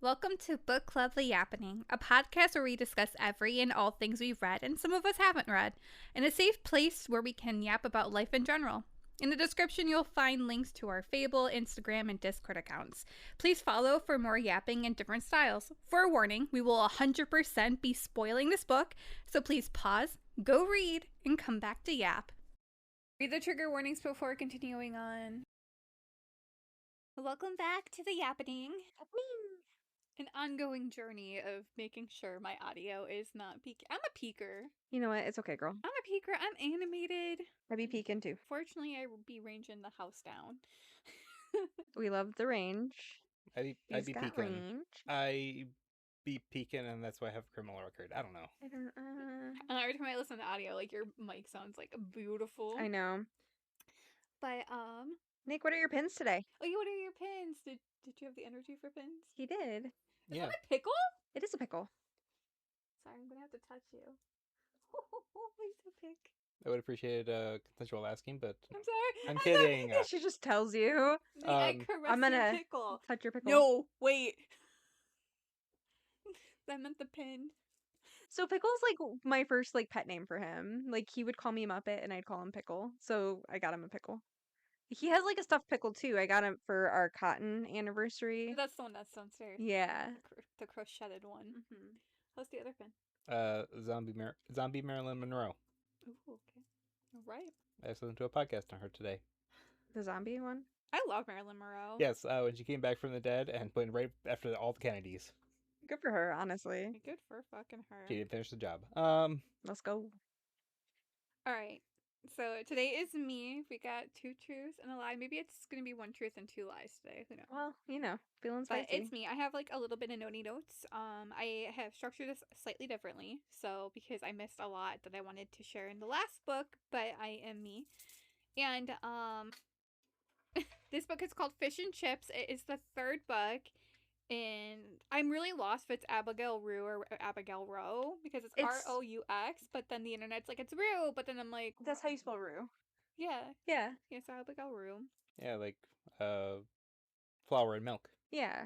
Welcome to Book Club The Yappening, a podcast where we discuss every and all things we've read and some of us haven't read, in a safe place where we can yap about life in general. In the description, you'll find links to our Fable, Instagram, and Discord accounts. Please follow for more yapping in different styles. For a warning, we will 100% be spoiling this book, so please pause, go read, and come back to yap. Read the trigger warnings before continuing on. Welcome back to The Yappening. An ongoing journey of making sure my audio is not peak. I'm a peaker. You know what? It's okay, girl. I'm a peaker. I'm animated. I be peeking too. Fortunately, I will be ranging the house down. We love the range. I'd He's be got peeking. range. I be peeking, and that's why I have a criminal record. I don't know. And every time I listen to audio, like your mic sounds like beautiful. I know. But Nick, what are your pins today? oh yeah, what are your pins? Did you have the energy for pins? He did. Is Yeah. that a pickle? It is a pickle. Sorry, I'm gonna have to touch you. He's a pick. I would appreciate consensual asking, but I'm sorry. I'm kidding. She just tells you. I Um, caressed I'm gonna- your pickle. Touch your pickle. No, wait. That meant the pin. So Pickle's like my first like pet name for him. Like he would call me Muppet and I'd call him Pickle. So I got him a pickle. He has like a stuffed pickle too. I got him for our cotton anniversary. That's the one that's downstairs. Yeah. The crocheted one. Mm-hmm. How's the other pin? zombie Marilyn Monroe. Ooh, okay. All right. I listened to a podcast on her today. The zombie one. I love Marilyn Monroe. Yes, when she came back from the dead and went right after all the Kennedys. Good for her, honestly. Good for fucking her. She didn't finish the job. Let's go. All right. So today is me. We got 2 truths and a lie. Maybe it's going to be 1 truth and 2 lies today. Who knows? Well, you know, feeling But spicy. it's me. I have like a little bit of notey notes. I have structured this slightly differently. So because I missed a lot that I wanted to share in the last book, but I am me. And this book is called Fish and Chips. It is the 3rd book. And I'm really lost if it's Abigail Roux or Abigail Roux because it's Roux, but then the internet's like it's Roux, but then I'm like That's how you spell Rue. yeah, Yeah. yes, Abigail Roux. yeah, like flour and milk. Yeah.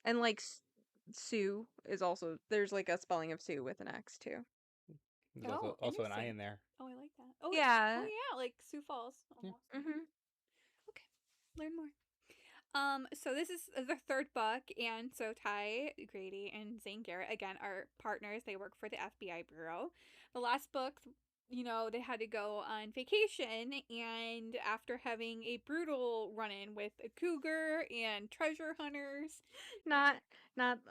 And like Sue is also, there's like a spelling of Sue with an X too. There's Oh, also an I interesting. in there. Oh, I like that. Oh Yeah. Oh yeah, like Sioux Falls. Yeah. Almost. Mm-hmm. Learn more. So this is the 3rd book, and so Ty Grady and Zane Garrett again are partners. They work for the FBI bureau. The last book, you know, they had to go on vacation, and after having a brutal run-in with a cougar and treasure hunters, Not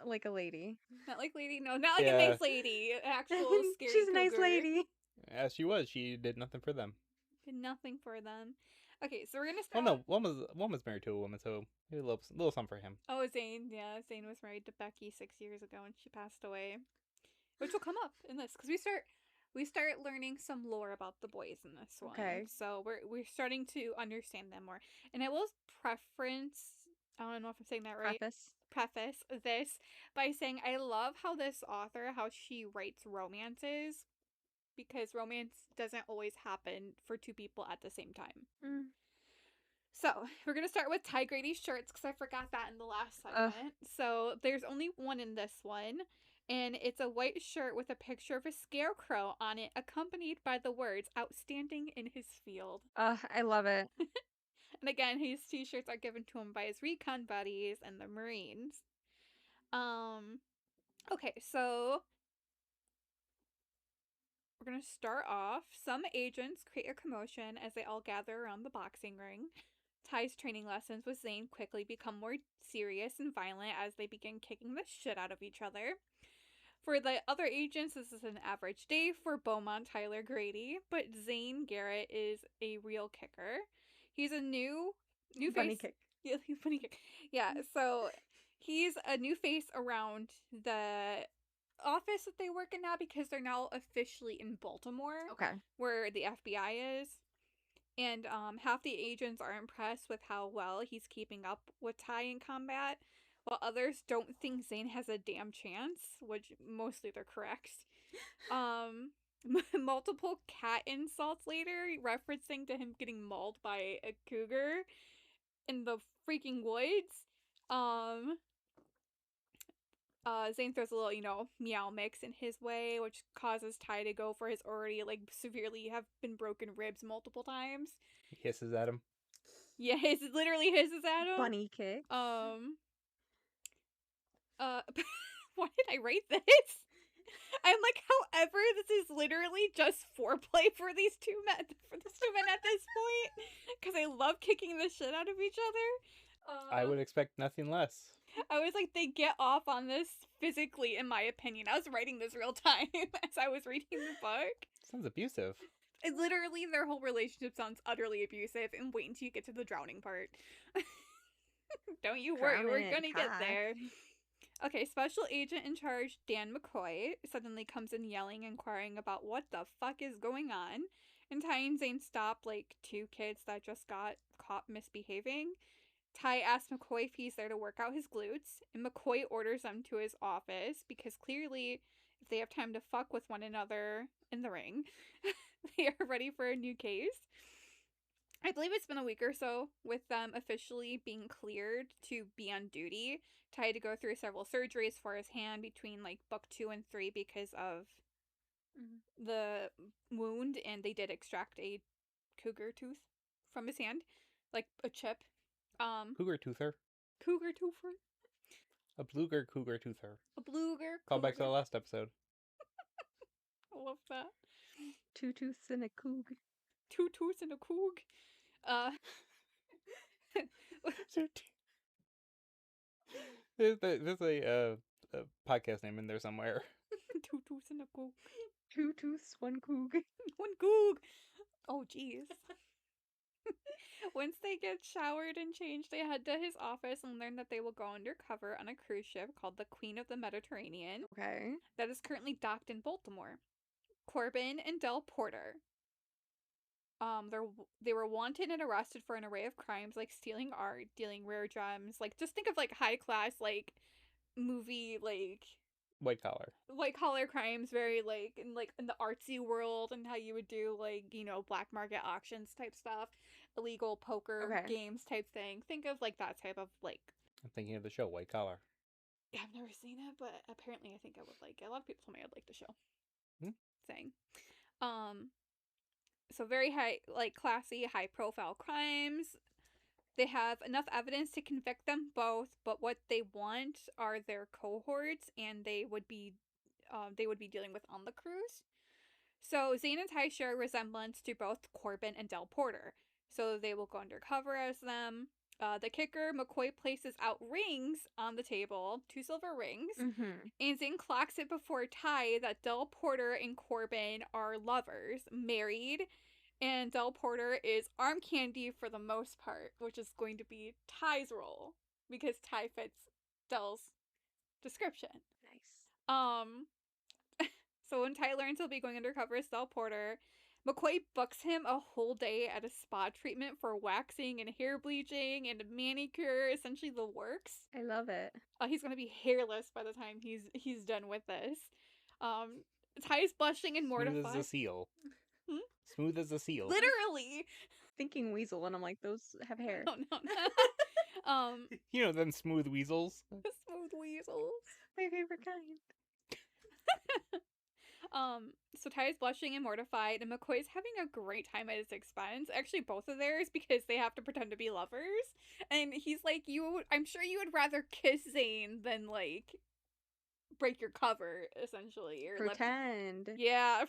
like a lady. not like lady, no, not like Yeah. a nice lady, an actual scary She's a nice cougar. lady. As she was, she did nothing for them. Did nothing for them. Okay, so we're gonna Oh start. no, one was married to a woman, so maybe a little something for him. Oh, Zane. Yeah, Zane was married to Becky 6 years ago and she passed away. Which will come up in this because we start learning some lore about the boys in this one. Okay. So we're starting to understand them more. And I will preference, I don't know if I'm saying that right. Preface this by saying I love how this author, how she writes romances, because romance doesn't always happen for 2 people at the same time. Mm. So, we're going to start with Ty Grady's shirts because I forgot that in the last segment. So, there's only one in this one, and it's a white shirt with a picture of a scarecrow on it, accompanied by the words, outstanding in his field. I love it. And again, his t-shirts are given to him by his recon buddies and the Marines. Okay, so we're going to start off. Some agents create a commotion as they all gather around the boxing ring. Ty's training lessons with Zane quickly become more serious and violent as they begin kicking the shit out of each other. For the other agents, this is an average day for Beaumont Tyler Grady, but Zane Garrett is a real kicker. He's a new Funny face. kick. Yeah, funny kick. Yeah, so he's a new face around the office that they work in now because they're now officially in Baltimore, Okay. where the FBI is. And half the agents are impressed with how well he's keeping up with Ty in combat, while others don't think Zane has a damn chance, which mostly they're correct. Multiple cat insults later, referencing to him getting mauled by a cougar in the freaking woods. Zane throws a little, meow mix in his way, which causes Ty to go for his already, severely have been broken ribs multiple times. He hisses at him. Yeah, it literally hisses at him. Bunny kicks. Why did I write this? I'm like, however, this is literally just foreplay for these two men at this point, because I love kicking the shit out of each other. I would expect nothing less. I was like, they get off on this physically, in my opinion. I was writing this real time as I was reading the book. Sounds abusive. Literally, their whole relationship sounds utterly abusive, and wait until you get to the drowning part. Don't you worry, we're gonna get there. Okay, Special Agent in Charge Dan McCoy suddenly comes in yelling, inquiring about what the fuck is going on. And Ty and Zane stop like two kids that just got caught misbehaving. Ty asks McCoy if he's there to work out his glutes, and McCoy orders them to his office because clearly, if they have time to fuck with one another in the ring, they are ready for a new case. I believe it's been a week or so with them officially being cleared to be on duty. Ty had to go through several surgeries for his hand between like book 2 and 3 because of the wound, and they did extract a cougar tooth from his hand, like a chip. Cougar toother. Cougar toother. A bluger cougar toother. A bluger. Call back to the last episode. I love that. 2 tooths and a coog. 2 tooths and a coog. There's a podcast name in there somewhere. 2 tooths and a coog. 2 tooths, 1 coog. 1 coog. Oh, jeez. Once they get showered and changed, they head to his office and learn that they will go undercover on a cruise ship called the Queen of the Mediterranean. Okay. That is currently docked in Baltimore. Corbin and Del Porter. They were wanted and arrested for an array of crimes like stealing art, dealing rare gems. Like, just think of like high class like movie like White collar crimes, very like in the artsy world, and how you would do like black market auctions type stuff, illegal poker games type thing. Think of like that type of like. I'm thinking of the show White Collar. Yeah, I've never seen it, but apparently I think I would like it. A lot of people told me I'd like the show. Saying, so very high, like classy, high profile crimes. They have enough evidence to convict them both, but what they want are their cohorts, and they would be dealing with on the cruise. So Zane and Ty share a resemblance to both Corbin and Del Porter, so they will go undercover as them. The kicker, McCoy places out rings on the table, 2 silver rings, and Zane clocks it before Ty that Del Porter and Corbin are lovers, married, and Del Porter is arm candy for the most part, which is going to be Ty's role, because Ty fits Del's description. Nice. So when Ty learns he'll be going undercover as Del Porter, McCoy books him a whole day at a spa treatment for waxing and hair bleaching and a manicure, essentially the works. I love it. He's gonna be hairless by the time he's done with this. Ty's blushing and mortified. Smooth as a seal. Smooth as a seal. Literally. Thinking weasel, and I'm like, those have hair. No. You know them smooth weasels. Smooth weasels. My favorite kind. So Ty is blushing and mortified, and McCoy's having a great time at his expense. Actually, both of theirs, because they have to pretend to be lovers. And he's like, I'm sure you would rather kiss Zane than, like, break your cover, essentially. Or Pretend.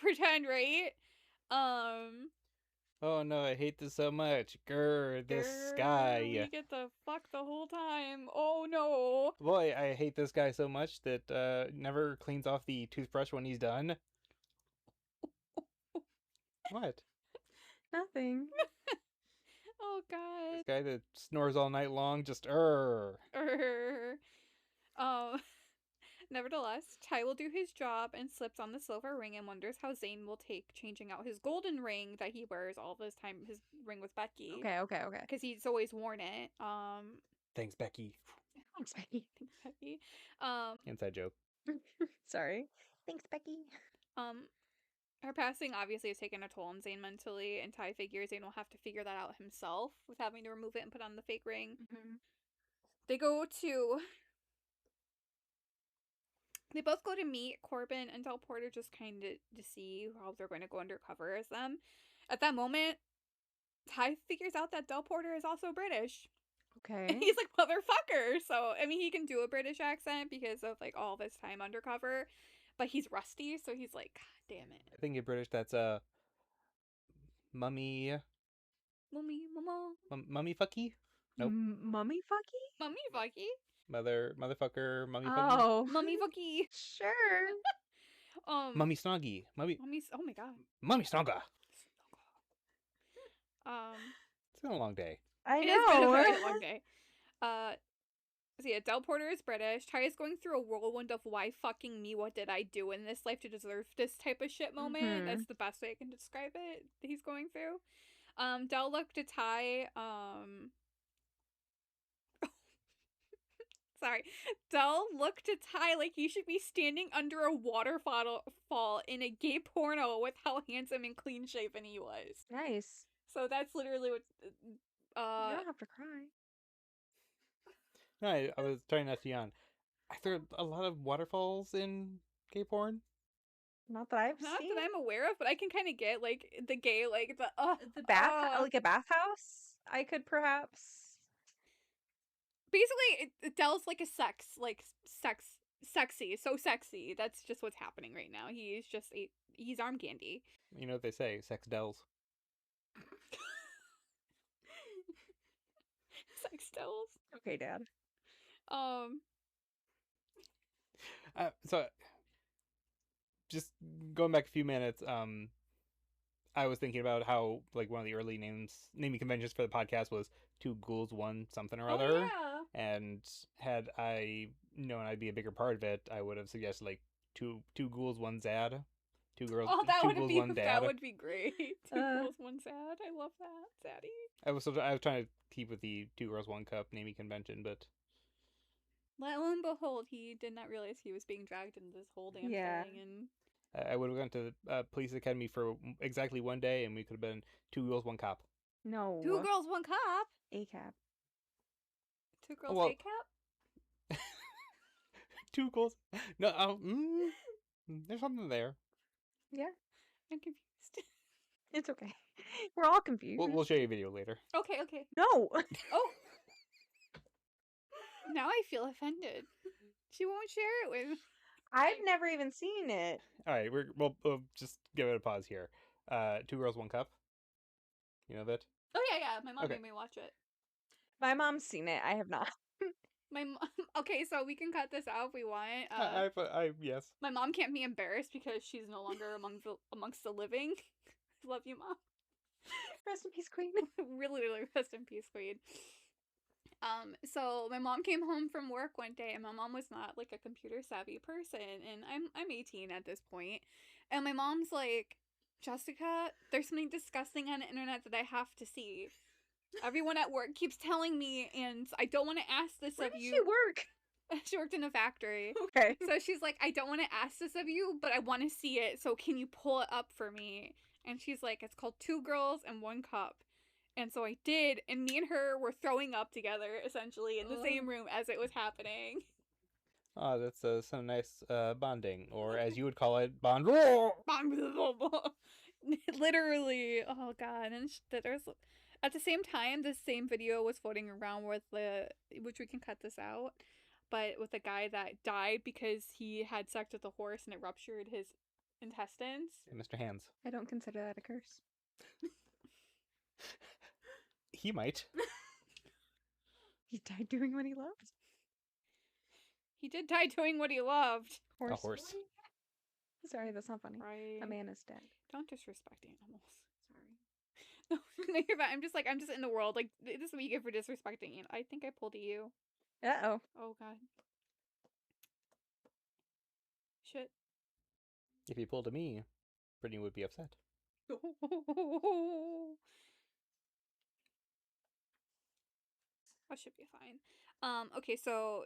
Pretend, right? Oh no, I hate this so much. This Grr, guy. We get the fuck the whole time. Oh no. Boy, I hate this guy so much that never cleans off the toothbrush when he's done. What? Nothing. Oh god. This guy that snores all night long, just Nevertheless, Ty will do his job and slips on the silver ring and wonders how Zane will take changing out his golden ring that he wears all this time, his ring with Becky. Okay. Because he's always worn it. Thanks, Becky. Thanks, Becky. Inside joke. Sorry. Thanks, Becky. Her passing obviously has taken a toll on Zane mentally, and Ty figures Zane will have to figure that out himself with having to remove it and put on the fake ring. They go to They both go to meet Corbin and Del Porter just kind of to see how they're going to go undercover as them. At that moment, Ty figures out that Del Porter is also British. Okay. And he's like, motherfucker. So, I mean, he can do a British accent because of like all this time undercover, but he's rusty. So he's like, God damn it. I think in British that's mummy Mama. mummy fucky? Nope. Mummy fucky? Mummy fucky. Motherfucker, mummy fucky. Oh. Mummy fucky. Sure. Mummy snoggy. Mummy Oh my god. mummy snogga. It's It's been a long day. I It has been a know. very long day. So yeah, Del Porter is British. Ty is going through a whirlwind of why fucking me, what did I do in this life to deserve this type of shit moment. Mhm. That's the best way I can describe it that he's going through. Del looked at Ty, sorry. Del looked at Ty like he should be standing under a waterfall in a gay porno with how handsome and clean shaven he was. Nice. So that's literally what You don't have to cry. No, I was trying not to yawn. Are there a lot of waterfalls in gay porn? Not that I've not seen. that I'm aware of, but I can kind of get like the gay, like The bath, like a bathhouse. I could perhaps. basically Del's like a sexy, so sexy. That's just what's happening right now. He's arm candy. You know what they say, sex dells. Sex Dells. Okay, Dad. So, just going back a few minutes, I was thinking about how like one of the early naming conventions for the podcast was Two Ghouls, One Something or Other. Oh, yeah. And had I known I'd be a bigger part of it, I would have suggested like two ghouls, one Zad. Two girls, Oh, two ghouls, one dad. that would be great. Two girls, one sad. I love that, Zaddy. I was trying to keep with the Two Girls, One Cup naming convention, but Lo and behold, he did not realize he was being dragged into this whole damn Yeah. thing. And I would have gone to the police academy for exactly one day, and we could have been Two Girls, One Cop. No. Two girls, one cop. A cap. Two girls, Well- a cap. Two girls. No, there's something there. Yeah. I'm confused. It's okay. We're all confused. We'll show you a video later. Okay. No. Oh. Now I feel offended. She won't share it with. I've never even seen it. All right, we'll just give it a pause here. Two Girls, One Cup. You know that? Oh yeah. My mom Okay. made me watch it. My mom's seen it. I have not. My mom. Okay, so we can cut this out if we want. Yes. My mom can't be embarrassed because she's no longer amongst the living. Love you, Mom. Rest in peace, Queen. Really rest in peace, Queen. So my mom came home from work one day, and my mom was not like a computer savvy person, and I'm 18 at this point, and my mom's like, Jessica, there's something disgusting on the internet that I have to see. Everyone at work keeps telling me, and I don't want to ask this Where of did you. she work? She worked in a factory. Okay. So she's like, I don't want to ask this of you, but I want to see it. So can you pull it up for me? And she's like, it's called Two Girls and One Cup. And so I did. And me and her were throwing up together, essentially, in the same room as it was happening. Oh, that's some nice bonding, or as you would call it, bond. Literally. Oh, God. And there's... At the same time, this same video was floating around with which we can cut this out, but with a guy that died because he had sex with a horse and it ruptured his intestines. Mr. Hands. I don't consider that a curse. He might. He died doing what he loved. He did die doing what he loved. A horse. Sorry, that's not funny. Right. A man is dead. Don't disrespect animals. Sorry. No, you're fine. I'm just in the world. Like, this is what you get for disrespecting. I think I pulled a you. Uh-oh. Oh, God. Shit. If you pulled a me, Brittney would be upset. That should be fine. Okay, so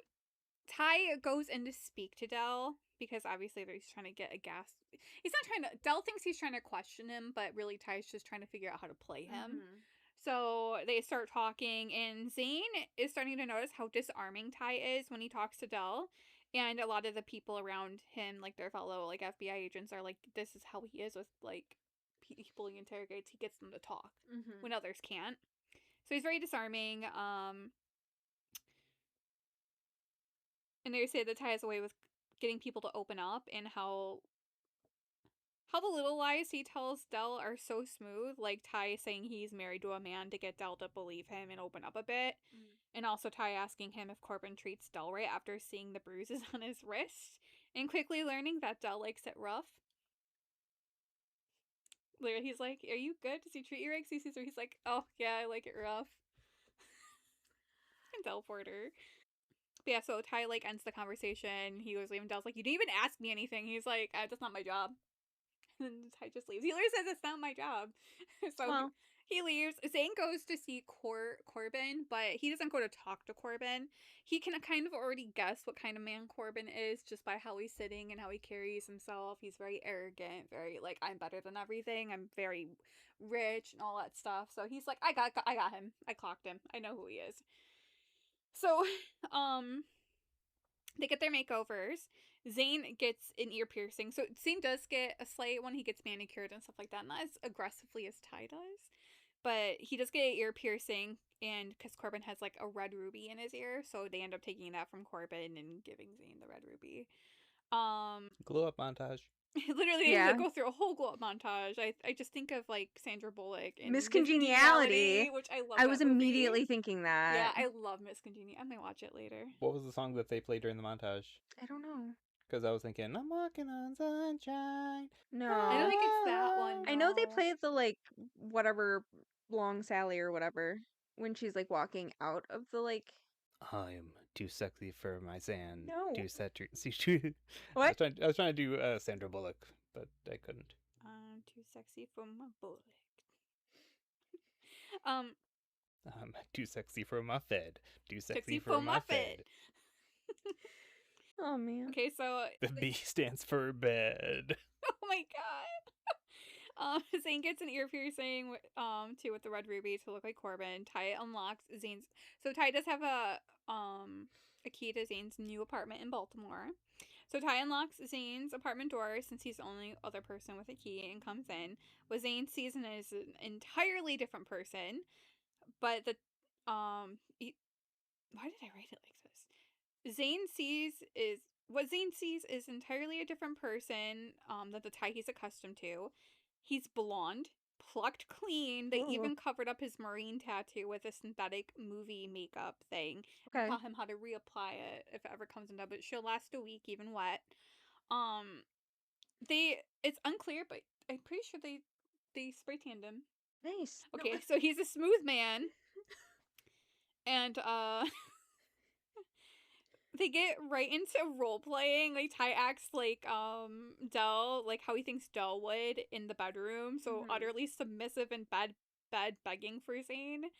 Ty goes in to speak to Del because obviously he's trying to get a gas. He's not trying to. Del thinks he's trying to question him, but really Ty's just trying to figure out how to play him. Mm-hmm. So they start talking, and Zane is starting to notice how disarming Ty is when he talks to Del. And a lot of the people around him, like their fellow like FBI agents, are like, this is how he is with like people he interrogates. He gets them to talk when others can't. So he's very disarming. And they say that Ty has a way with getting people to open up, and how the little lies he tells Del are so smooth. Like Ty saying he's married to a man to get Del to believe him and open up a bit. And also Ty asking him if Corbin treats Del right after seeing the bruises on his wrist, and quickly learning that Del likes it rough. Later, he's like, "Are you good? Does he treat you right?" He sees her. He's like, "Oh yeah, I like it rough." And Del Porter. But yeah, so Ty like ends the conversation. He goes leaving. Del's like, "You didn't even ask me anything." He's like, "That's not my job." And then Ty just leaves. He literally says it's not my job. So he leaves. Zane goes to see Corbin, but he doesn't go to talk to Corbin. He can kind of already guess what kind of man Corbin is just by how he's sitting and how he carries himself. He's very arrogant, very like, I'm better than everything. I'm very rich and all that stuff. So he's like, I got him. I clocked him. I know who he is. So, they get their makeovers. Zane gets an ear piercing. So Zane does get a slight one. He gets manicured and stuff like that. Not as aggressively as Ty does. But he does get an ear piercing. And because Corbin has like a red ruby in his ear. So they end up taking that from Corbin and giving Zane the red ruby. Glow up montage. Literally, they go through a whole glow up montage. I just think of like Sandra Bullock and Miss Congeniality, which I love. I was movie. immediately thinking that. Yeah, I love Miss Congeniality. I might watch it later. What was the song that they played during the montage? I don't know. Because I was thinking, I'm walking on sunshine. No. I don't think it's that one. I know they played the like whatever Long Sally or whatever when she's like walking out of the like. I'm too sexy for my sand. No. Too sexy. What? I was trying to do Sandra Bullock, but I couldn't. I'm too sexy for my Bullock. I'm too sexy for my Fed. Too sexy for my Fed. Oh man. Okay, so the B stands for bed. Oh my god. Zane gets an ear piercing too with the red ruby to look like Corbin. Ty unlocks Zane's. So Ty does have a key to Zane's new apartment in Baltimore. So Ty unlocks Zane's apartment door since he's the only other person with a key and comes in. What Zane sees in is an entirely different person. But the why did I write it like this? What Zane sees is entirely a different person than the Ty he's accustomed to. He's blonde, plucked clean. They even covered up his marine tattoo with a synthetic movie makeup thing. Okay. Taught him how to reapply it if it ever comes undone, but she'll last a week even wet. It's unclear, but I'm pretty sure they spray tanned him. Nice. Okay, so he's a smooth man. And they get right into role playing. Like Ty acts like Del, like how he thinks Del would in the bedroom. So utterly submissive and bed begging for Zane.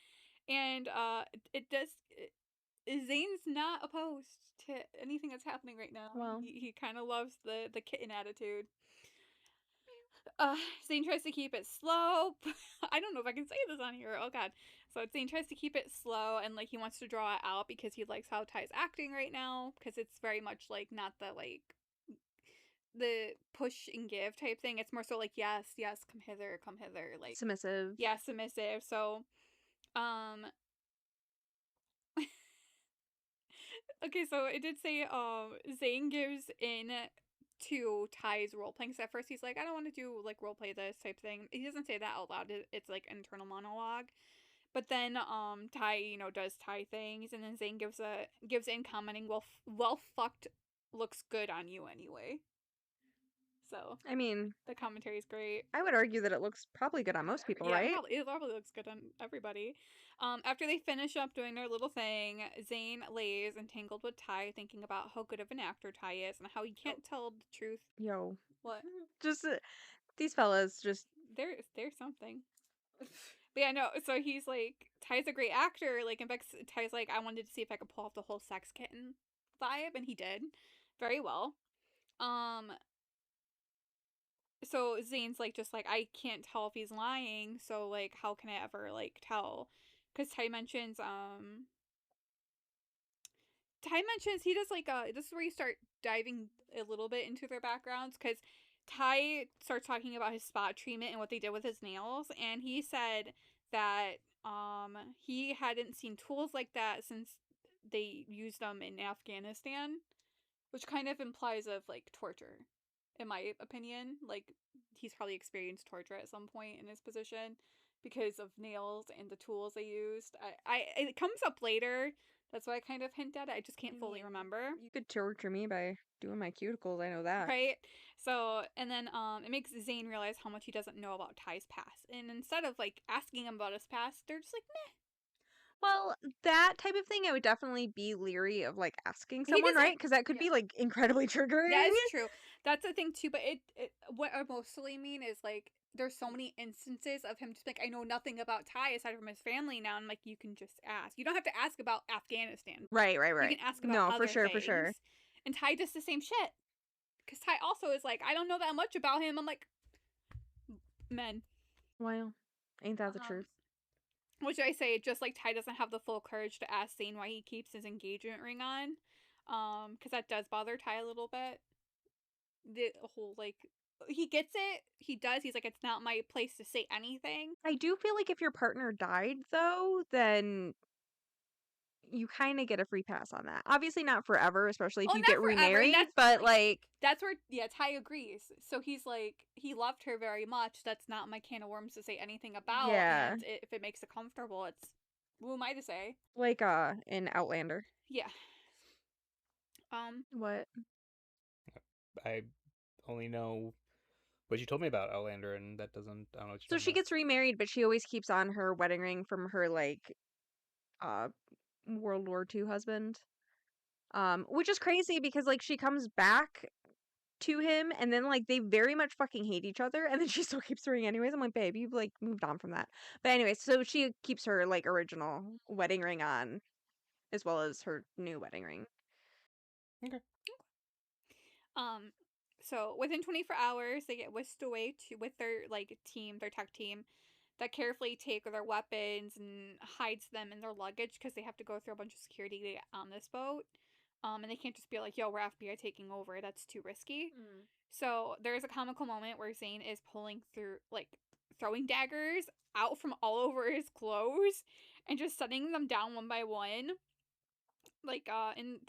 And Zane's not opposed to anything that's happening right now. Well, he kind of loves the kitten attitude. Zane tries to keep it slow. I don't know if I can say this on here. Oh god. So Zane tries to keep it slow and like he wants to draw it out because he likes how Ty's acting right now because it's very much like not the push and give type thing. It's more so like yes, come hither, like submissive. Yeah, submissive. So okay, so it did say Zane gives in to Ty's role playing. So at first he's like, I don't want to do like role play this type thing. He doesn't say that out loud. It's like internal monologue. But then Ty, does Ty things, and then Zane gives in commenting, well fucked looks good on you anyway. So I mean, the commentary is great. I would argue that it looks probably good on most people, right? It probably looks good on everybody. After they finish up doing their little thing, Zane lays entangled with Ty, thinking about how good of an actor Ty is and how he can't tell the truth. Yo. What? Just these fellas, just there's something. But yeah, no. So he's like, Ty's a great actor. Like, in fact, Ty's like, I wanted to see if I could pull off the whole sex kitten vibe, and he did very well. So Zane's like, just like, I can't tell if he's lying. So like, how can I ever like tell? Because Ty mentions Ty mentions he does like this is where you start diving a little bit into their backgrounds, because Ty starts talking about his spot treatment and what they did with his nails, and he said that he hadn't seen tools like that since they used them in Afghanistan, which kind of implies of like torture, in my opinion. Like he's probably experienced torture at some point in his position because of nails and the tools they used. It comes up later. That's why I kind of hint at it. I just can't fully remember. You could torture me by doing my cuticles. I know that. Right? So, and then it makes Zane realize how much he doesn't know about Ty's past. And instead of like asking him about his past, they're just like, meh. Well, that type of thing, I would definitely be leery of like asking He someone, doesn't- right? Because that could be like incredibly triggering. That is true. That's the thing too. But it what I mostly mean is like there's so many instances of him just like, I know nothing about Ty aside from his family now. And like, you can just ask. You don't have to ask about Afghanistan. Right. You can ask about No, other for sure. things. And Ty does the same shit. Because Ty also is like, I don't know that much about him. I'm like, men. Well, ain't that the truth? Which I say, just like Ty doesn't have the full courage to ask Zane why he keeps his engagement ring on. Because that does bother Ty a little bit. The whole, like, he gets it. He does. He's like, it's not my place to say anything. I do feel like if your partner died, though, then you kind of get a free pass on that. Obviously not forever, especially if you get remarried, but like... That's where, yeah, Ty agrees. So he's like, he loved her very much. That's not my can of worms to say anything about. Yeah. And if it makes it comfortable, it's, who am I to say? Like, in Outlander. Yeah. What? I only know what you told me about Outlander, and that doesn't, I don't know what you're So she gets remarried, but she always keeps on her wedding ring from her, like, World War II husband. Which is crazy because, like, she comes back to him and then, like, they very much fucking hate each other, and then she still keeps the ring anyways. I'm like, babe, you've, like, moved on from that. But anyway, so she keeps her, like, original wedding ring on, as well as her new wedding ring. Okay. So within 24 hours, they get whisked away with their like team, their tech team, that carefully take their weapons and hides them in their luggage because they have to go through a bunch of security to get on this boat. And they can't just be like, "Yo, we're FBI taking over." That's too risky. So there's a comical moment where Zane is pulling through like throwing daggers out from all over his clothes and just setting them down one by one. Like in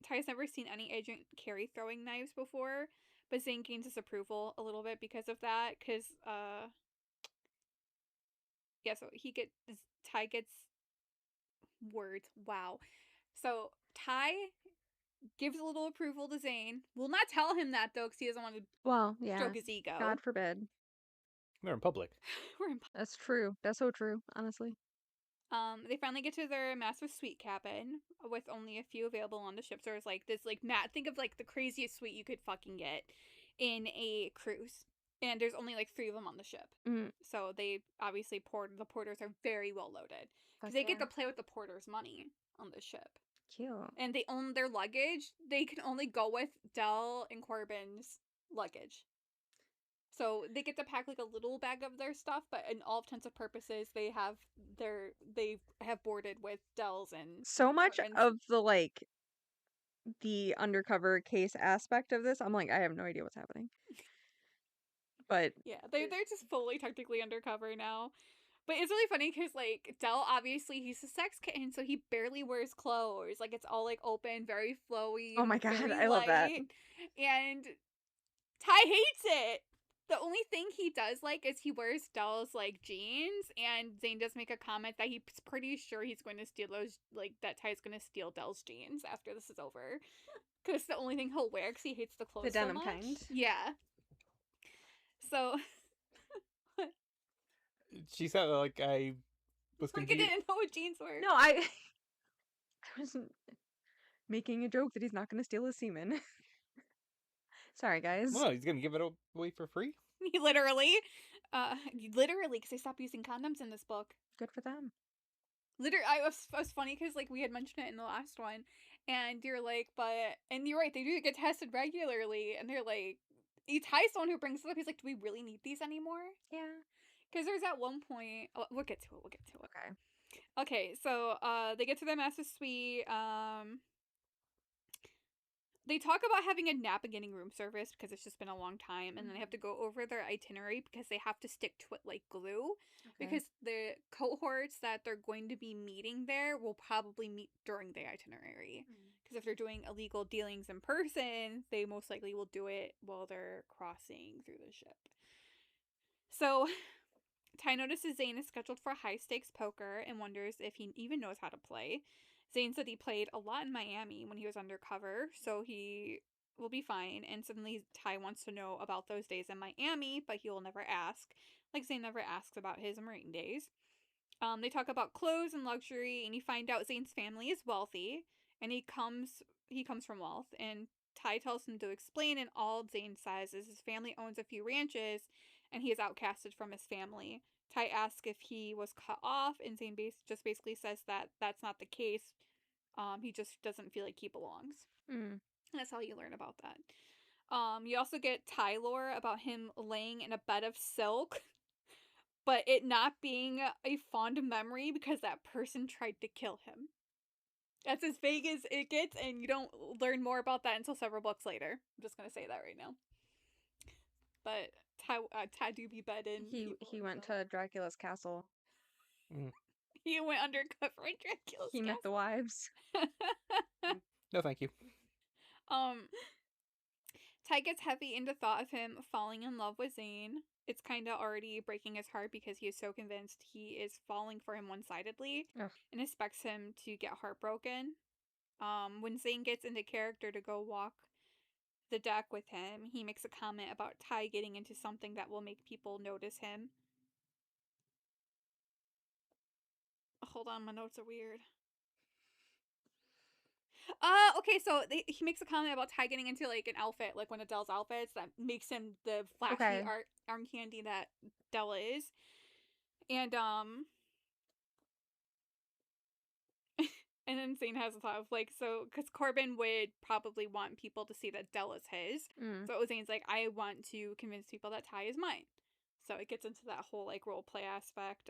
Ty's never seen any agent carry throwing knives before, but Zane gains his approval a little bit because of that. Because, yeah, so Ty gets words. Wow. So Ty gives a little approval to Zane. Will not tell him that, though, because he doesn't want to stroke his ego. God forbid. They're in public. That's true. That's so true, honestly. They finally get to their massive suite cabin with only a few available on the ship. So there's like this, like, think of like the craziest suite you could fucking get in a cruise. And there's only like 3 of them on the ship. So they obviously the porters are very well loaded. Because they get to play with the porters' money on the ship. Cute. And they own their luggage. They can only go with Del and Corbin's luggage. So they get to pack like a little bag of their stuff, but in all intents and purposes, they have boarded with Del's and so much Corbin's. of the like the undercover case aspect of this. I'm like, I have no idea what's happening. But yeah, they're just fully technically undercover now. But it's really funny because like Del, obviously he's a sex kitten, so he barely wears clothes. Like it's all like open, very flowy. Oh my god, I light. love that. And Ty hates it. The only thing he does like is he wears Del's like jeans, and Zane does make a comment that he's pretty sure he's going to steal those, like that Ty's going to steal Del's jeans after this is over, because it's the only thing he'll wear because he hates the clothes. The denim so much. kind. Yeah. So. She said like I was confused. Like I didn't know what jeans were. No, I wasn't making a joke that he's not going to steal his semen. Sorry, guys. Well, he's gonna give it away for free. He literally, because they stopped using condoms in this book. Good for them. Literally, it was funny because like we had mentioned it in the last one, and you're like, and you're right, they do get tested regularly, and they're like, Ty's the one who brings it up. He's like, do we really need these anymore? Yeah. Because there's at one point, we'll get to it. Okay. Okay, so they get to the master suite. They talk about having a nap and getting room service because it's just been a long time, and then they have to go over their itinerary because they have to stick to it like glue. Because the cohorts that they're going to be meeting there will probably meet during the itinerary. Because if they're doing illegal dealings in person, they most likely will do it while they're crossing through the ship. So Ty notices Zane is scheduled for high stakes poker and wonders if he even knows how to play. Zane said he played a lot in Miami when he was undercover, so he will be fine. And suddenly Ty wants to know about those days in Miami, but he will never ask. Like Zane never asks about his Marine days. They talk about clothes and luxury, and you find out Zane's family is wealthy, and he comes from wealth. And Ty tells him to explain, and all Zane says is his family owns a few ranches, and he is outcasted from his family. Ty asks if he was cut off, and Zane just basically says that that's not the case. He just doesn't feel like he belongs. And that's how you learn about that. You also get Ty lore about him laying in a bed of silk, but it not being a fond memory because that person tried to kill him. That's as vague as it gets, and you don't learn more about that until several books later. I'm just gonna say that right now. But Ty do be bed in. He went to Dracula's castle. He went undercover in Dracula's He met the wives. No, thank you. Ty gets heavy in the thought of him falling in love with Zane. It's kind of already breaking his heart because he is so convinced he is falling for him one-sidedly and expects him to get heartbroken. When Zane gets into character to go walk the deck with him, he makes a comment about Ty getting into something that will make people notice him. Hold on, my notes are weird. Okay, so he makes a comment about Ty getting into, like, an outfit, like one of Del's outfits that makes him the flashy arm candy that Del is. And, and then Zane has a thought of, like, so, because Corbin would probably want people to see that Del is his. So Zane's like, I want to convince people that Ty is mine. So it gets into that whole, like, role play aspect.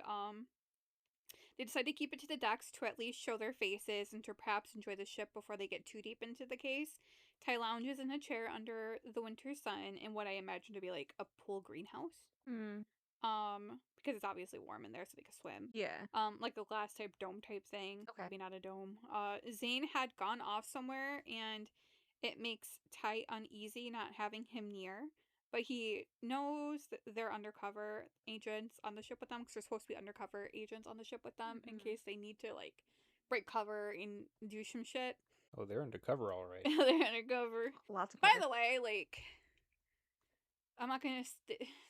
They decide to keep it to the decks to at least show their faces and to perhaps enjoy the ship before they get too deep into the case. Ty lounges in a chair under the winter sun in what I imagine to be like a pool greenhouse. Because it's obviously warm in there so they can swim. Yeah. Like a glass type dome type thing. Okay. Maybe not a dome. Zane had gone off somewhere and it makes Ty uneasy not having him near. But he knows that they're undercover agents on the ship with them because they're supposed to be undercover agents on the ship with them in case they need to, like, break cover and do some shit. Oh, they're undercover, all right. They're undercover. Lots of By the way, like, I'm not gonna...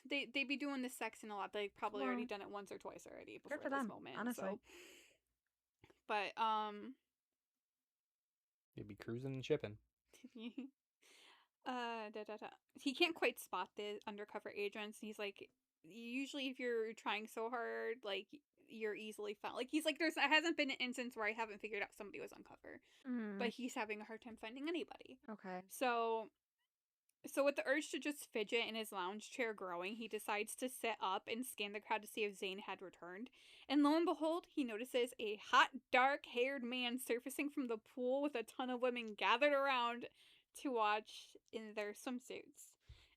They be doing the sexing a lot. They've probably already done it once or twice already before this moment. Honestly. So. But, They'd be cruising and shipping. He can't quite spot the undercover agents. He's like, usually if you're trying so hard, like, you're easily found. Like, he's like, there hasn't been an instance where I haven't figured out somebody was uncover. But he's having a hard time finding anybody. Okay. So with the urge to just fidget in his lounge chair growing, he decides to sit up and scan the crowd to see if Zane had returned. And lo and behold, he notices a hot, dark-haired man surfacing from the pool with a ton of women gathered around to watch in their swimsuits.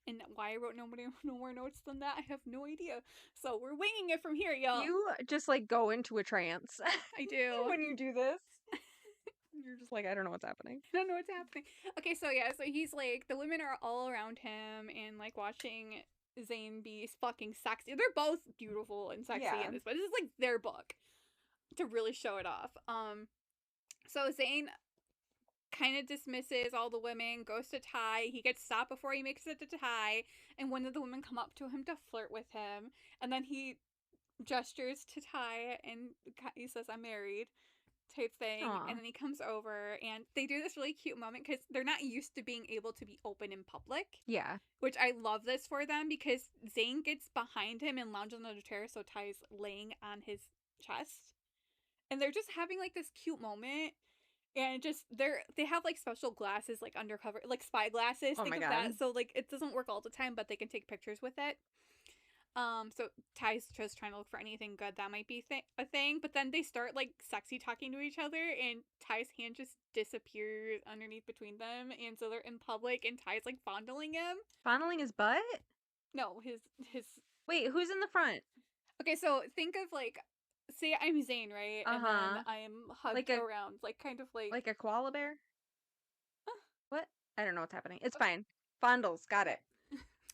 And why I wrote no more notes than that, I have no idea. So we're winging it from here, y'all. You just, like, go into a trance. I do. When you do this. You're just like, I don't know what's happening. I don't know what's happening. Okay, so yeah, so he's like, the women are all around him and, like, watching Zane be fucking sexy. They're both beautiful and sexy in this, but this is, like, their book to really show it off. So Zane kind of dismisses all the women, goes to Ty. He gets stopped before he makes it to Ty, and one of the women come up to him to flirt with him, and then he gestures to Ty and he says, I'm married, type thing. And then he comes over and they do this really cute moment because they're not used to being able to be open in public. Yeah. Which I love this for them because Zane gets behind him and lounges on the chair, so Ty's laying on his chest. And they're just having, like, this cute moment. And just, they have, like, special glasses, like, undercover, like, spy glasses. Oh think my of God. that. So, like, it doesn't work all the time, but they can take pictures with it. So Ty's just trying to look for anything good that might be a thing, but then they start like sexy talking to each other, and Ty's hand just disappears underneath between them, and so they're in public, and Ty's like fondling him. Fondling his butt? No, his. Wait, who's in the front? Okay, so think of like, say I'm Zane, right, and then I'm hugged around, like kind of like a koala bear. What? I don't know what's happening. It's fine. Fondles, got it.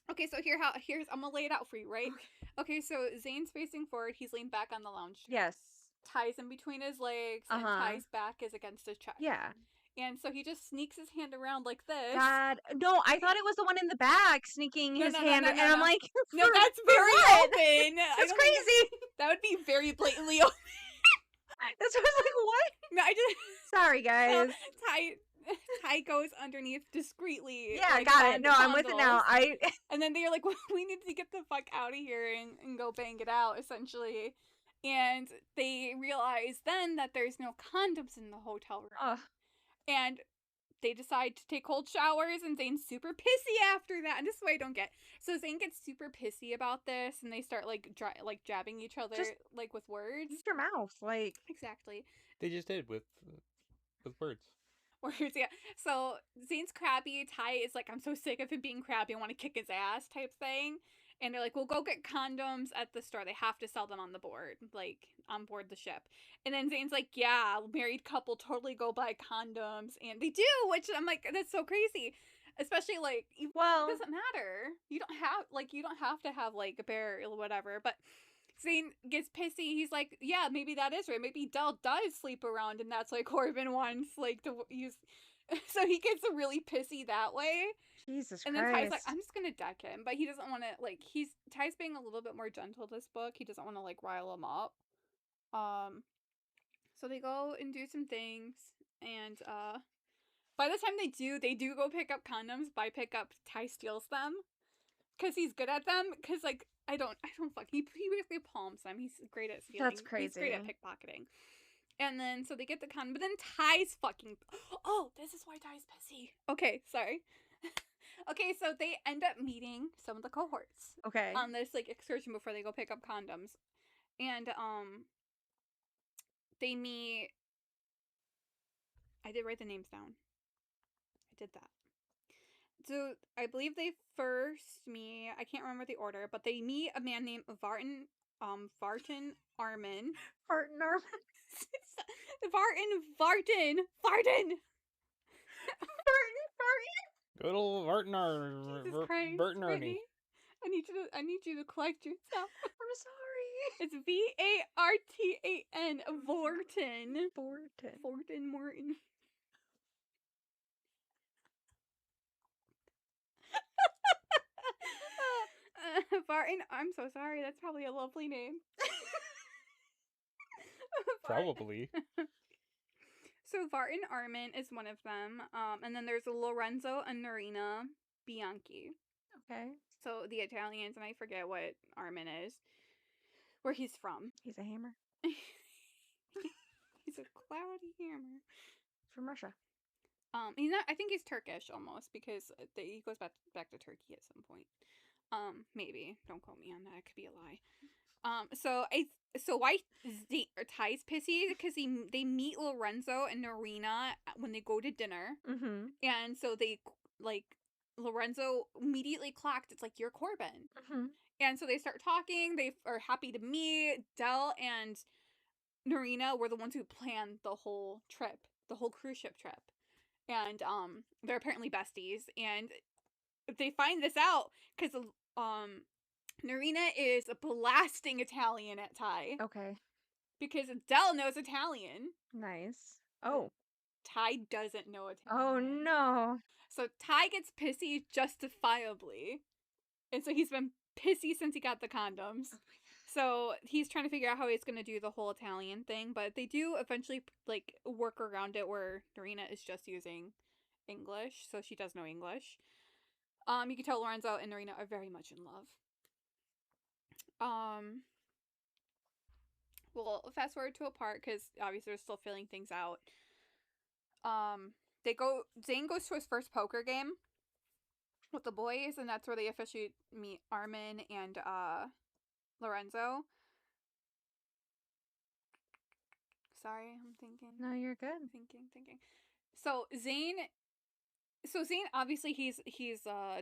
Okay, so here's I'm gonna lay it out for you, right? Okay, so Zane's facing forward. He's leaned back on the lounge chair. Yes. Ty's in between his legs, and Ty's back is against his chest. Yeah. And so he just sneaks his hand around like this. God, no! I thought it was the one in the back sneaking his hand, and I'm like, no, that's very open. That's crazy. That would be very blatantly open. That's what I was like, what? No, I just. Sorry, guys. So, Ty goes underneath discreetly. Yeah, like, got it. No, I'm with it now. And then they're like, well, we need to get the fuck out of here and go bang it out, essentially. And they realize then that there's no condoms in the hotel room. Ugh. And they decide to take cold showers, and Zane's super pissy after that. And this is what I don't get. So Zane gets super pissy about this, and they start like jabbing each other like with words. Use your mouth, like exactly. They just did with words. Words, yeah. So Zane's crabby. Ty is like, I'm so sick of him being crabby. I want to kick his ass type thing. And they're like, we'll go get condoms at the store. They have to sell them on the board, like on board the ship. And then Zane's like, yeah, married couple totally go buy condoms. And they do, which I'm like, that's so crazy. Especially like, well, it doesn't matter. You don't have to have like a bear or whatever. But Zane gets pissy. He's like, yeah, maybe that is right. Maybe Del does sleep around, and that's why Corbin wants like to use. So he gets really pissy that way. Jesus Christ. And then Ty's like, I'm just gonna deck him, but he doesn't want to like. Ty's being a little bit more gentle this book. He doesn't want to like rile him up. So they go and do some things, and by the time they do go pick up condoms. By pick up, Ty steals them, cause he's good at them. Cause like I don't fuck. He basically palms them. He's great at stealing. That's crazy. He's great at pickpocketing. And then, so they get the condom, but then Ty's fucking. Oh, this is why Ty's pissy. Okay, sorry. Okay, so they end up meeting some of the cohorts. Okay. On this like excursion before they go pick up condoms, and they meet. I did write the names down. I did that. So I believe they first meet. I can't remember the order, but they meet a man named Vartan Armin. Vartan Armin. Vartan. Good old Barton Armin. Jesus Christ, Burton Ernie. Brittney, I need you to collect yourself. I'm sorry. It's Vartan. Vorton. Vorton Morton. Vartan. I'm so sorry. That's probably a lovely name. Probably. So Vartan Armin is one of them. And then there's Lorenzo and Norina Bianchi. Okay. So the Italians, and I forget what Armin is, where he's from. He's a hammer. He's a cloudy hammer. From Russia. He's not. I think he's Turkish almost, because he goes back to Turkey at some point. Maybe. Don't quote me on that. It could be a lie. So why Ty's pissy, because they meet Lorenzo and Norina when they go to dinner. Mm-hmm. And so they like Lorenzo immediately clocked. It's like, you're Corbin. Mm-hmm. And so they start talking. They are happy to meet. Del and Norina were the ones who planned the whole trip, the whole cruise ship trip. And they're apparently besties. And they find this out because Norina is blasting Italian at Ty. Okay. Because Del knows Italian. Nice. Oh. Ty doesn't know Italian. Oh no. So Ty gets pissy justifiably. And so he's been pissy since he got the condoms. Oh so he's trying to figure out how he's going to do the whole Italian thing. But they do eventually like work around it where Norina is just using English. So she does know English. You can tell Lorenzo and Norina are very much in love. We'll fast forward to a part because obviously they're still filling things out. Zane goes to his first poker game with the boys, and that's where they officially meet Armin and Lorenzo. Sorry, I'm thinking. No, you're good. Thinking. So Zane obviously he's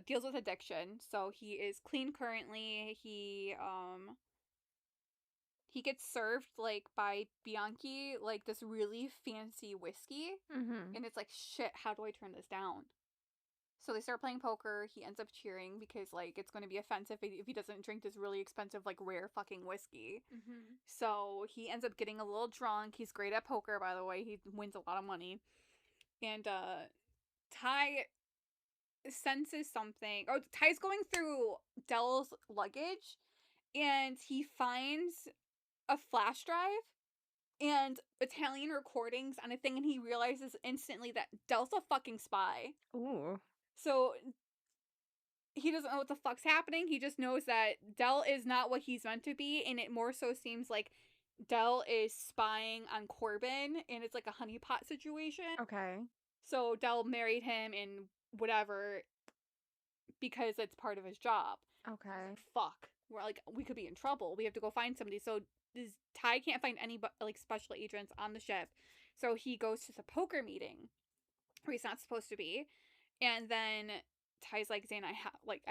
deals with addiction, so he is clean currently. He gets served like by Bianchi like this really fancy whiskey, Mm-hmm. and it's like, shit, how do I turn this down? So they start playing poker. He ends up cheering because like it's going to be offensive if he doesn't drink this really expensive like rare fucking whiskey. Mm-hmm. So he ends up getting a little drunk. He's great at poker, by the way. He wins a lot of money. And Ty senses something. Oh, Ty's going through Dell's luggage, and he finds a flash drive and Italian recordings on a thing, and he realizes instantly that Dell's a fucking spy. Ooh. So he doesn't know what the fuck's happening. He just knows that Dell is not what he's meant to be, and it more so seems like Dell is spying on Corbin, and it's like a honeypot situation. Okay. So Dell married him and whatever because it's part of his job. Okay. Like, fuck. We're like, we could be in trouble. We have to go find somebody. So Ty can't find any like special agents on the ship. So he goes to the poker meeting where he's not supposed to be. And then Ty's like, Zane, I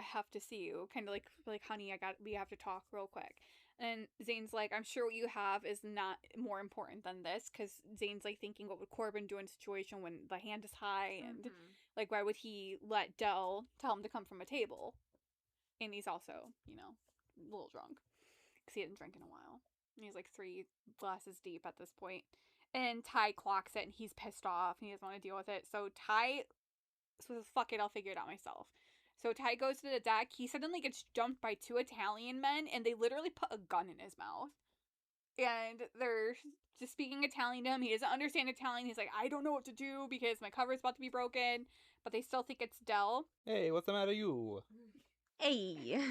have to see you. Kind of like, honey, we have to talk real quick. And Zane's like, I'm sure what you have is not more important than this, because Zane's like thinking, what would Corbin do in a situation when the hand is high, and like, why would he let Dell tell him to come from a table? And he's also, you know, a little drunk because he hadn't drank in a while. And he's like 3 glasses deep at this point. And Ty clocks it, and he's pissed off, and he doesn't want to deal with it. So Ty says, fuck it, I'll figure it out myself. So Ty goes to the deck. He suddenly gets jumped by 2 Italian men, and they literally put a gun in his mouth. And they're just speaking Italian to him. He doesn't understand Italian. He's like, I don't know what to do because my cover's about to be broken. But they still think it's Dell. Hey, what's the matter, you? Hey.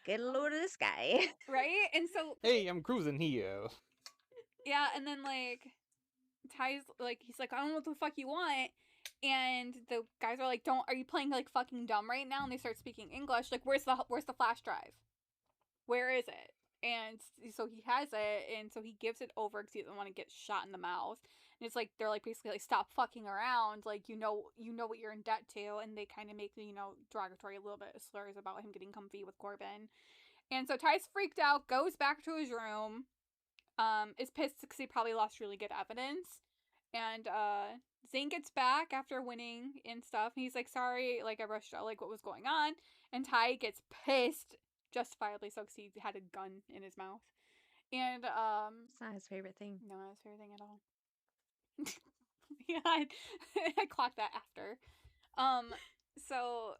Get a load of this guy. Right? And so... Hey, I'm cruising here. Yeah, and then, like, Ty's, like, he's like, I don't know what the fuck you want. And the guys are like, are you playing, like, fucking dumb right now? And they start speaking English. Like, where's the flash drive? Where is it? And so he has it, and so he gives it over because he doesn't want to get shot in the mouth. And it's like, they're like, basically like, stop fucking around. Like, you know what you're in debt to. And they kind of make, you know, derogatory a little bit of slurs about him getting comfy with Corbin. And so Ty's freaked out, goes back to his room, is pissed because he probably lost really good evidence. And Zane gets back after winning and stuff, and he's like, sorry, like, I rushed out, like, what was going on. And Ty gets pissed, justifiably so, because he had a gun in his mouth. And It's not his favorite thing. no, not his favorite thing at all. Yeah, I clocked that after. So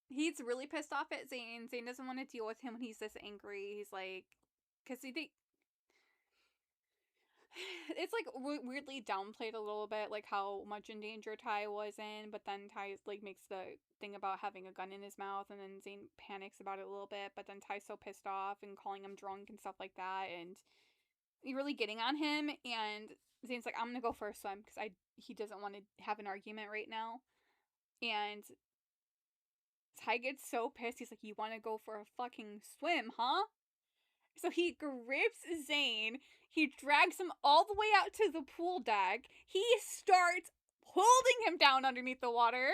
he's really pissed off at Zane. Zane doesn't want to deal with him when he's this angry. He's like, because it's like weirdly downplayed a little bit, like how much in danger Ty was in, but then Ty like makes the thing about having a gun in his mouth, and then Zane panics about it a little bit, but then Ty's so pissed off and calling him drunk and stuff like that, and you're really getting on him, and Zane's like, I'm gonna go for a swim because he doesn't want to have an argument right now. And Ty gets so pissed, he's like, you want to go for a fucking swim, huh? So he grips Zane, he drags him all the way out to the pool deck, he starts holding him down underneath the water.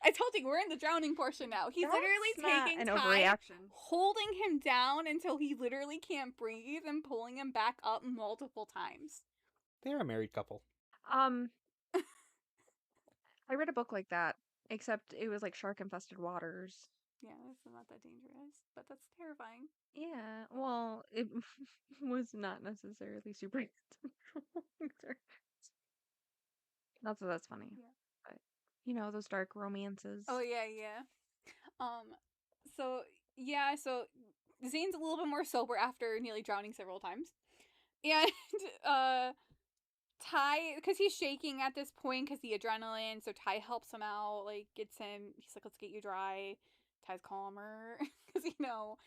I told you, we're in the drowning portion now. He's literally taking an Ty, overreaction. holding him down until he literally can't breathe, and pulling him back up multiple times. They're a married couple. I read a book like that, except it was like shark-infested waters. Yeah, it's not that dangerous, but that's terrifying. Yeah, well, it was not necessarily super either. Not that that's funny, Yeah. but you know, those dark romances. Oh, yeah. So Zane's a little bit more sober after nearly drowning several times. And, Ty, because he's shaking at this point because the adrenaline, so Ty helps him out, like, gets him, he's like, let's get you dry. Ty's calmer, because, you know,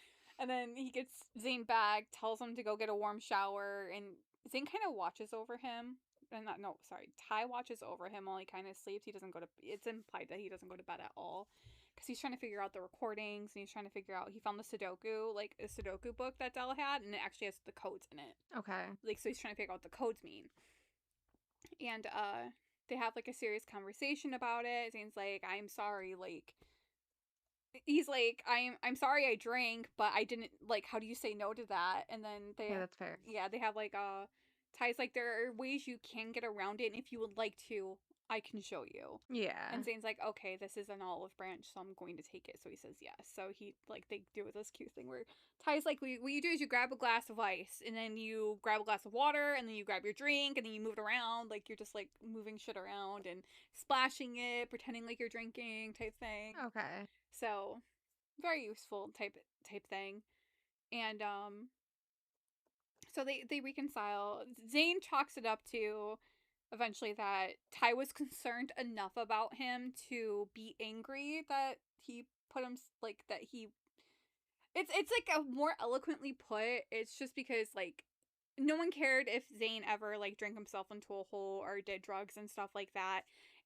and then he gets Zane back, tells him to go get a warm shower, and Zane kind of watches over him, Ty watches over him while he kind of sleeps. He doesn't go to, it's implied that he doesn't go to bed at all, because he's trying to figure out the recordings, and he's trying to figure out, he found the Sudoku, like a Sudoku book that Dell had, and it actually has the codes in it. Okay. Like, so he's trying to figure out what the codes mean. And they have like a serious conversation about it. Zane's like, I'm sorry, like, he's like, I'm sorry I drank, but I didn't, like, how do you say no to that? And then they, Yeah, that's fair. yeah, they have like Ty's like, there are ways you can get around it, and if you would like to, I can show you. Yeah. And Zane's like, okay, this is an olive branch, so I'm going to take it. So he says yes. So he, like, they do this cute thing where Ty's like, what you do is you grab a glass of ice, and then you grab a glass of water, and then you grab your drink, and then you move it around. Like, you're just, like, moving shit around and splashing it, pretending like you're drinking type thing. Okay. So, very useful type thing. And, so they reconcile. Zane chalks it up to eventually that Ty was concerned enough about him to be angry that he put him, like, that he, it's like a more eloquently put, it's just because, like, no one cared if Zane ever, like, drank himself into a hole or did drugs and stuff like that,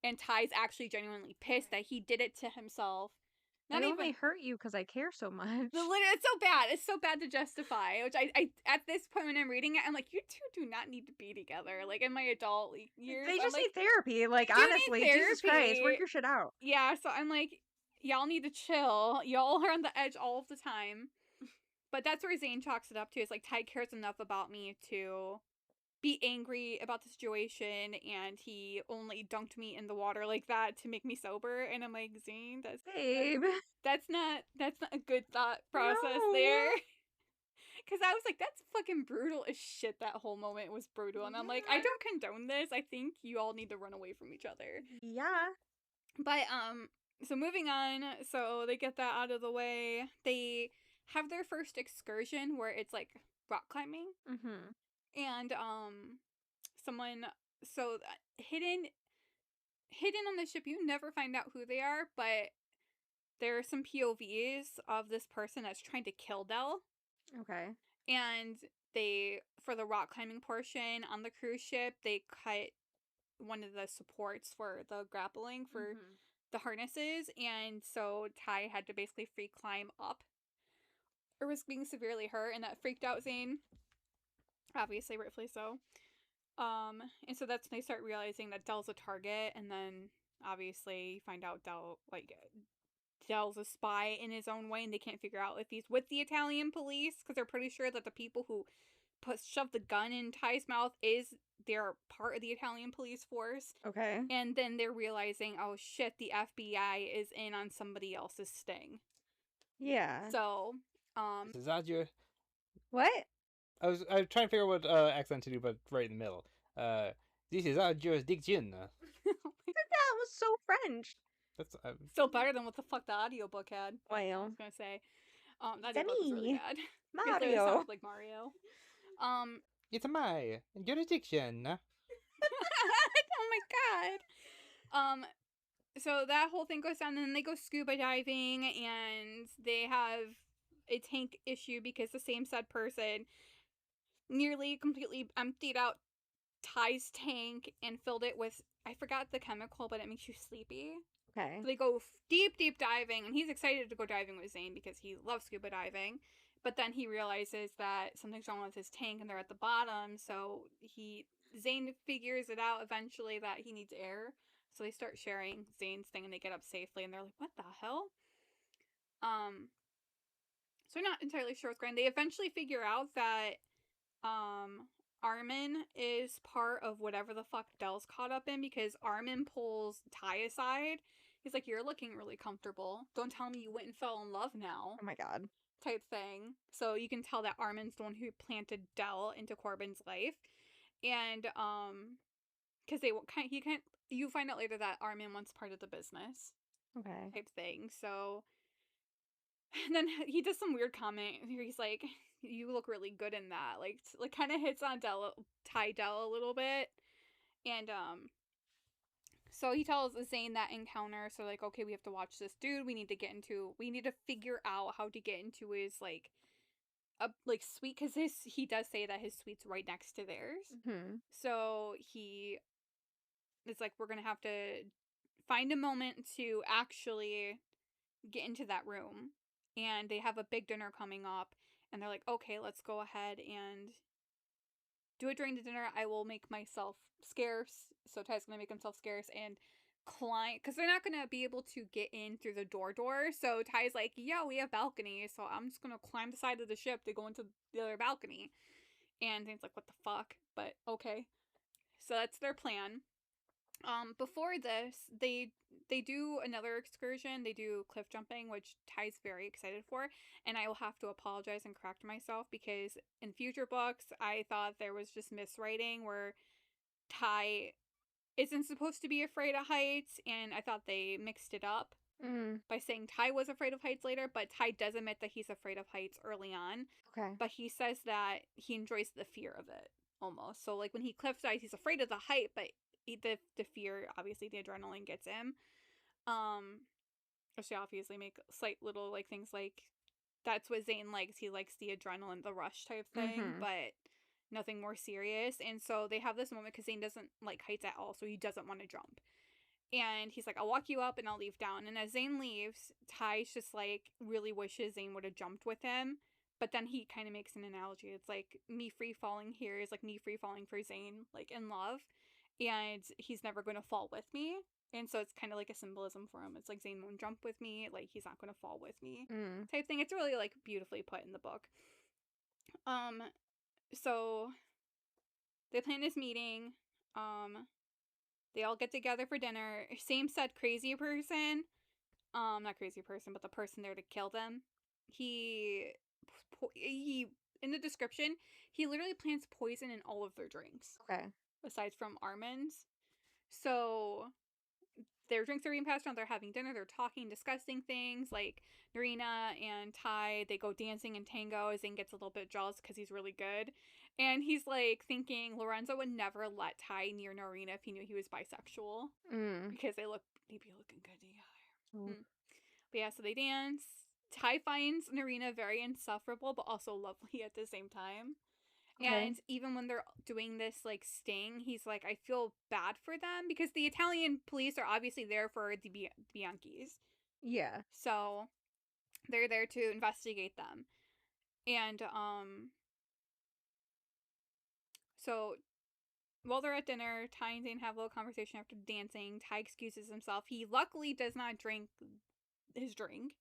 and Ty's actually genuinely pissed that he did it to himself. Not only hurt you because I care so much. It's so bad. It's so bad to justify. Which I at this point when I'm reading it, I'm like, you two do not need to be together. Like, in my adult years, They just like, need therapy. Like, honestly, Jesus Christ, work your shit out. Yeah, so I'm like, y'all need to chill. Y'all are on the edge all of the time. But that's where Zane chalks it up to. Is like, Ty cares enough about me to be angry about the situation, and he only dunked me in the water like that to make me sober. And I'm like, Zane, that's not a good thought process there. Because I was like, that's fucking brutal as shit. That whole moment was brutal. And I'm like, I don't condone this. I think you all need to run away from each other. Yeah. But, so moving on. So they get that out of the way. They have their first excursion where it's like rock climbing. Mm-hmm. And, someone, so hidden on the ship, you never find out who they are, but there are some POVs of this person that's trying to kill Dell. Okay. And they, for the rock climbing portion on the cruise ship, they cut one of the supports for the grappling for the harnesses, and so Ty had to basically free climb up or was being severely hurt, and that freaked out Zane. Obviously, rightfully so. And so that's when they start realizing that Dell's a target, and then obviously you find out Dell's a spy in his own way, and they can't figure out if he's with the Italian police, because they're pretty sure that the people who shoved the gun in Ty's mouth they're part of the Italian police force. Okay. And then they're realizing, oh shit, the FBI is in on somebody else's sting. Yeah. So, Is that your... What? I was trying to figure out what accent to do, but right in the middle. This is our jurisdiction. That was so French. That's still better than what the fuck the audiobook had. Well, I was gonna say. That audiobook was really bad. Mario. It sounds like Mario. It's my jurisdiction. Oh my god. So that whole thing goes down, and then they go scuba diving, and they have a tank issue because the same said person nearly completely emptied out Ty's tank and filled it with, I forgot the chemical, but it makes you sleepy. Okay. So they go deep diving, and he's excited to go diving with Zane because he loves scuba diving. But then he realizes that something's wrong with his tank, and they're at the bottom. So Zane figures it out eventually that he needs air. So they start sharing Zane's thing, and they get up safely, and they're like, "What the hell?" So I'm not entirely sure what's going on. They eventually figure out that Armin is part of whatever the fuck Dell's caught up in, because Armin pulls Ty aside. He's like, "You're looking really comfortable. Don't tell me you went and fell in love now." Oh my god. Type thing. So you can tell that Armin's the one who planted Dell into Corbin's life. And, because you find out later that Armin wants part of the business. Okay. Type thing. So, and then he does some weird comment where he's like, "You look really good in that." Like kind of hits on Ty Dell a little bit. And, so he tells Zane that encounter, so like, okay, we have to watch this dude, we need to figure out how to get into his, like, suite, because he does say that his suite's right next to theirs. Mm-hmm. So it's like, we're gonna have to find a moment to actually get into that room, and they have a big dinner coming up, and they're like, okay, let's go ahead and do it during the dinner. I will make myself scarce. So Ty's gonna make himself scarce and climb, because they're not gonna be able to get in through the door. So Ty's like, yo, we have balconies, so I'm just gonna climb the side of the ship to go into the other balcony. And Zane's like, what the fuck? But okay. So that's their plan. Before this, they do another excursion. They do cliff jumping, which Ty's very excited for, and I will have to apologize and correct myself, because in future books I thought there was just miswriting where Ty isn't supposed to be afraid of heights, and I thought they mixed it up by saying Ty was afraid of heights later, but Ty does admit that he's afraid of heights early on. Okay. But he says that he enjoys the fear of it almost. So like when he cliff dives, he's afraid of the height, but the fear, obviously the adrenaline gets him. Which they obviously make slight little like things like that's what Zane likes. He likes the adrenaline, the rush type thing, but nothing more serious. And so they have this moment because Zane doesn't like heights at all, so he doesn't want to jump. And he's like, I'll walk you up and I'll leave down. And as Zane leaves, Ty's just like really wishes Zane would have jumped with him. But then he kind of makes an analogy. It's like me free falling here is like me free falling for Zane, like in love. And he's never going to fall with me. And so it's kind of like a symbolism for him. It's like Zane won't jump with me. Like he's not going to fall with me type thing. It's really like beautifully put in the book. So they plan this meeting. They all get together for dinner. Same said crazy person. Not crazy person, but the person there to kill them. He in the description, he literally plants poison in all of their drinks. Okay. Aside from almonds. So their drinks are being passed around. They're having dinner. They're talking, discussing things. Like Narina and Ty, they go dancing in tango. Zane gets a little bit jealous because he's really good. And he's like thinking Lorenzo would never let Ty near Narina if he knew he was bisexual. Because they'd be looking good together. But yeah, so they dance. Ty finds Narina very insufferable, but also lovely at the same time. Okay. And even when they're doing this, like, sting, he's like, I feel bad for them, because the Italian police are obviously there for the Bianchis. Yeah. So, they're there to investigate them. And, so, while they're at dinner, Ty and Zane have a little conversation after dancing. Ty excuses himself. He luckily does not drink his drink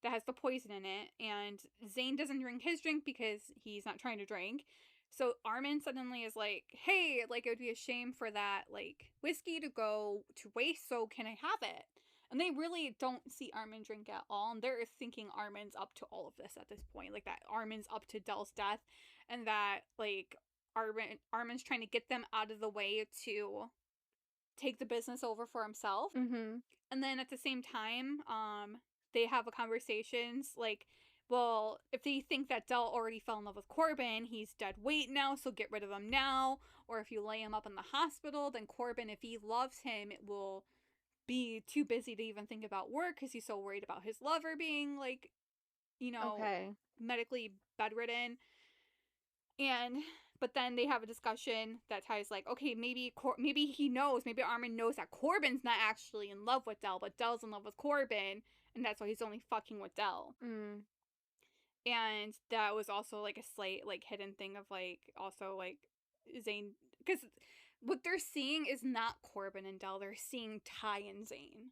that has the poison in it, and Zane doesn't drink his drink because he's not trying to drink. So Armin suddenly is like, hey, like, it would be a shame for that, like, whiskey to go to waste, so can I have it? And they really don't see Armin drink at all, and they're thinking Armin's up to all of this at this point, like, that Armin's up to Dell's death, and that, like, Armin's trying to get them out of the way to take the business over for himself. And then at the same time, they have a conversations like, well, if they think that Dell already fell in love with Corbin, he's dead weight now, so get rid of him now. Or if you lay him up in the hospital, then Corbin, if he loves him, it will be too busy to even think about work because he's so worried about his lover being, like, you know, medically bedridden. But then they have a discussion that Ty's like, okay, maybe he knows, maybe Armin knows that Corbin's not actually in love with Dell, but Dell's in love with Corbin, and that's why he's only fucking with Dell. And that was also, like, a slight, like, hidden thing of, like, also, like, Zane, because what they're seeing is not Corbin and Dell, they're seeing Ty and Zane.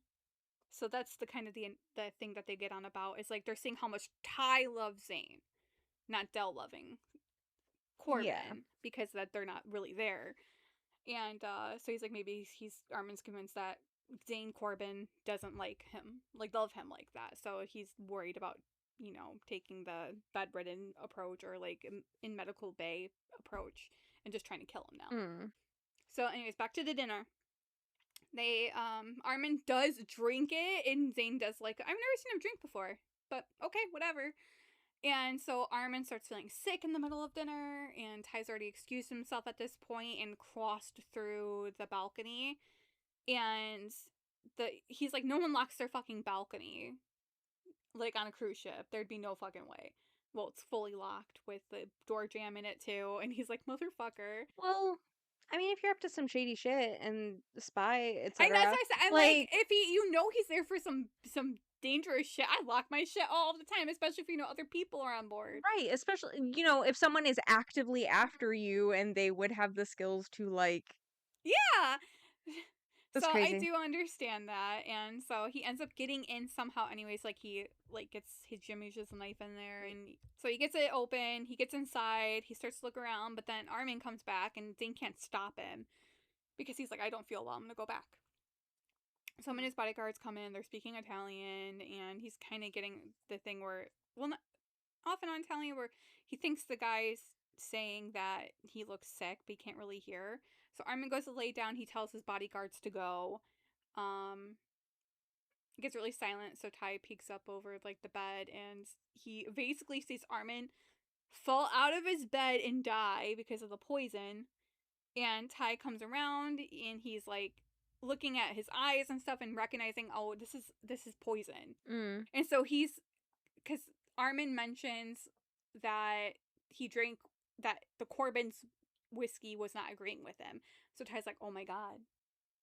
So that's the kind of the thing that they get on about, is, like, they're seeing how much Ty loves Zane, not Dell loving Corbin, because that they're not really there. And so he's like, maybe Armin's convinced that Zane Corbin doesn't like him, like, love him like that, so he's worried about, you know, taking the bedridden approach, or, like, in medical bay approach, and just trying to kill him now. So anyways, back to the dinner. They Armin does drink it, and Zane does, like, I've never seen him drink before, but okay, whatever. And so Armin starts feeling sick in the middle of dinner, and Ty's already excused himself at this point and crossed through the balcony. And he's like, no one locks their fucking balcony, like, on a cruise ship. There'd be no fucking way. Well, it's fully locked with the door jam in it too. And he's like, motherfucker. Well, I mean, if you're up to some shady shit and spy, etc. I know, that's what I said. I'm like, if you know he's there for some dangerous shit. I lock my shit all the time, especially if other people are on board. Right, especially, if someone is actively after you and they would have the skills to, like... Yeah! That's so crazy. I do understand that, and so he ends up getting in somehow anyways, like he gets his Jim uses a knife in there, and so he gets it open, he gets inside, he starts to look around, but then Armin comes back and Zane can't stop him because he's like, I don't feel well, I'm gonna go back. So him and his bodyguards come in, they're speaking Italian, and he's kind of getting the thing where, well, not, off and on Italian, where he thinks the guy's saying that he looks sick, but he can't really hear. So Armin goes to lay down, he tells his bodyguards to go. It gets really silent, so Ty peeks up over, like, the bed, and he basically sees Armin fall out of his bed and die because of the poison. And Ty comes around, and he's, like, looking at his eyes and stuff and recognizing, oh, this is poison. And so because Armin mentions that he drank, that the Corbin's whiskey was not agreeing with him. So Ty's like, oh my god.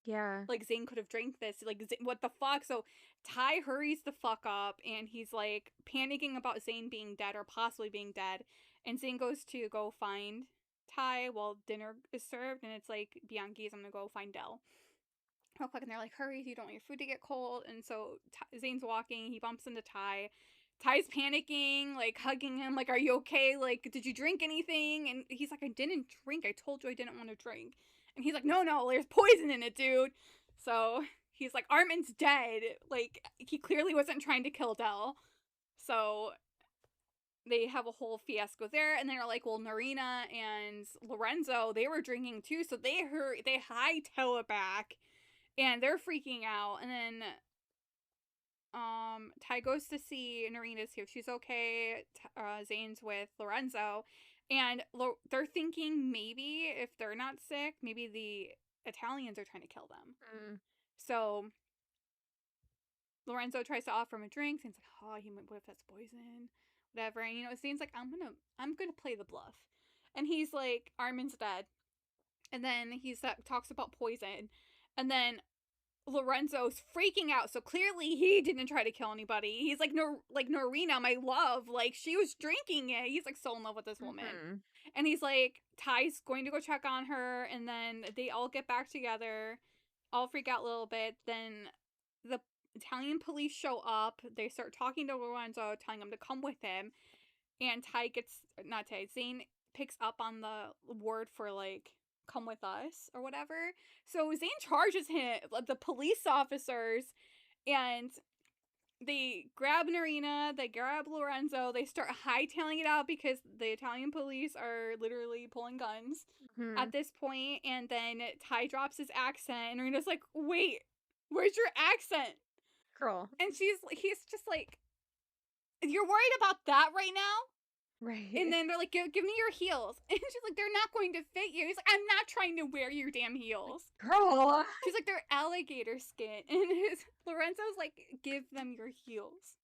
Yeah. Like, Zane could have drank this. Like, what the fuck? So Ty hurries the fuck up, and he's, like, panicking about Zane being dead or possibly being dead. And Zane goes to go find Ty while dinner is served, and it's like, Bianchi's, I'm gonna go find Del. Real quick, and they're like, hurry, you don't want your food to get cold. And so Zane's walking, he bumps into Ty. Ty's panicking, like, hugging him, like, are you okay? Like, did you drink anything? And he's like, I didn't drink. I told you I didn't want to drink. And he's like, no, there's poison in it, dude. So he's like, Armin's dead. Like, he clearly wasn't trying to kill Del. So they have a whole fiasco there. And they're like, well, Narina and Lorenzo, they were drinking too. So they hightail it back. And they're freaking out. And then Ty goes to see Narina, see if she's okay. Zane's with Lorenzo. And they're thinking maybe if they're not sick, maybe the Italians are trying to kill them. So Lorenzo tries to offer him a drink. Zane's like, oh, what if that's poison? Whatever. And Zane's like, I'm gonna play the bluff. And he's like, Armin's dead. And then he talks about poison. And then Lorenzo's freaking out, so clearly he didn't try to kill anybody. He's like, Norina, my love, like, she was drinking it. He's like so in love with this woman. And he's like, Ty's going to go check on her, and then they all get back together, all freak out a little bit. Then the Italian police show up. They start talking to Lorenzo, telling him to come with him. And Zane picks up on the word for, like, come with us or whatever. So Zane charges the police officers, and they grab Narina, they grab Lorenzo, they start hightailing it out because the Italian police are literally pulling guns at this point. And then Ty drops his accent, and Narina's like, wait, where's your accent? Girl. And he's just like, you're worried about that right now? Right. And then they're like, give me your heels. And she's like, they're not going to fit you. He's like, I'm not trying to wear your damn heels. Girl. She's like, they're alligator skin. And Lorenzo's like, give them your heels.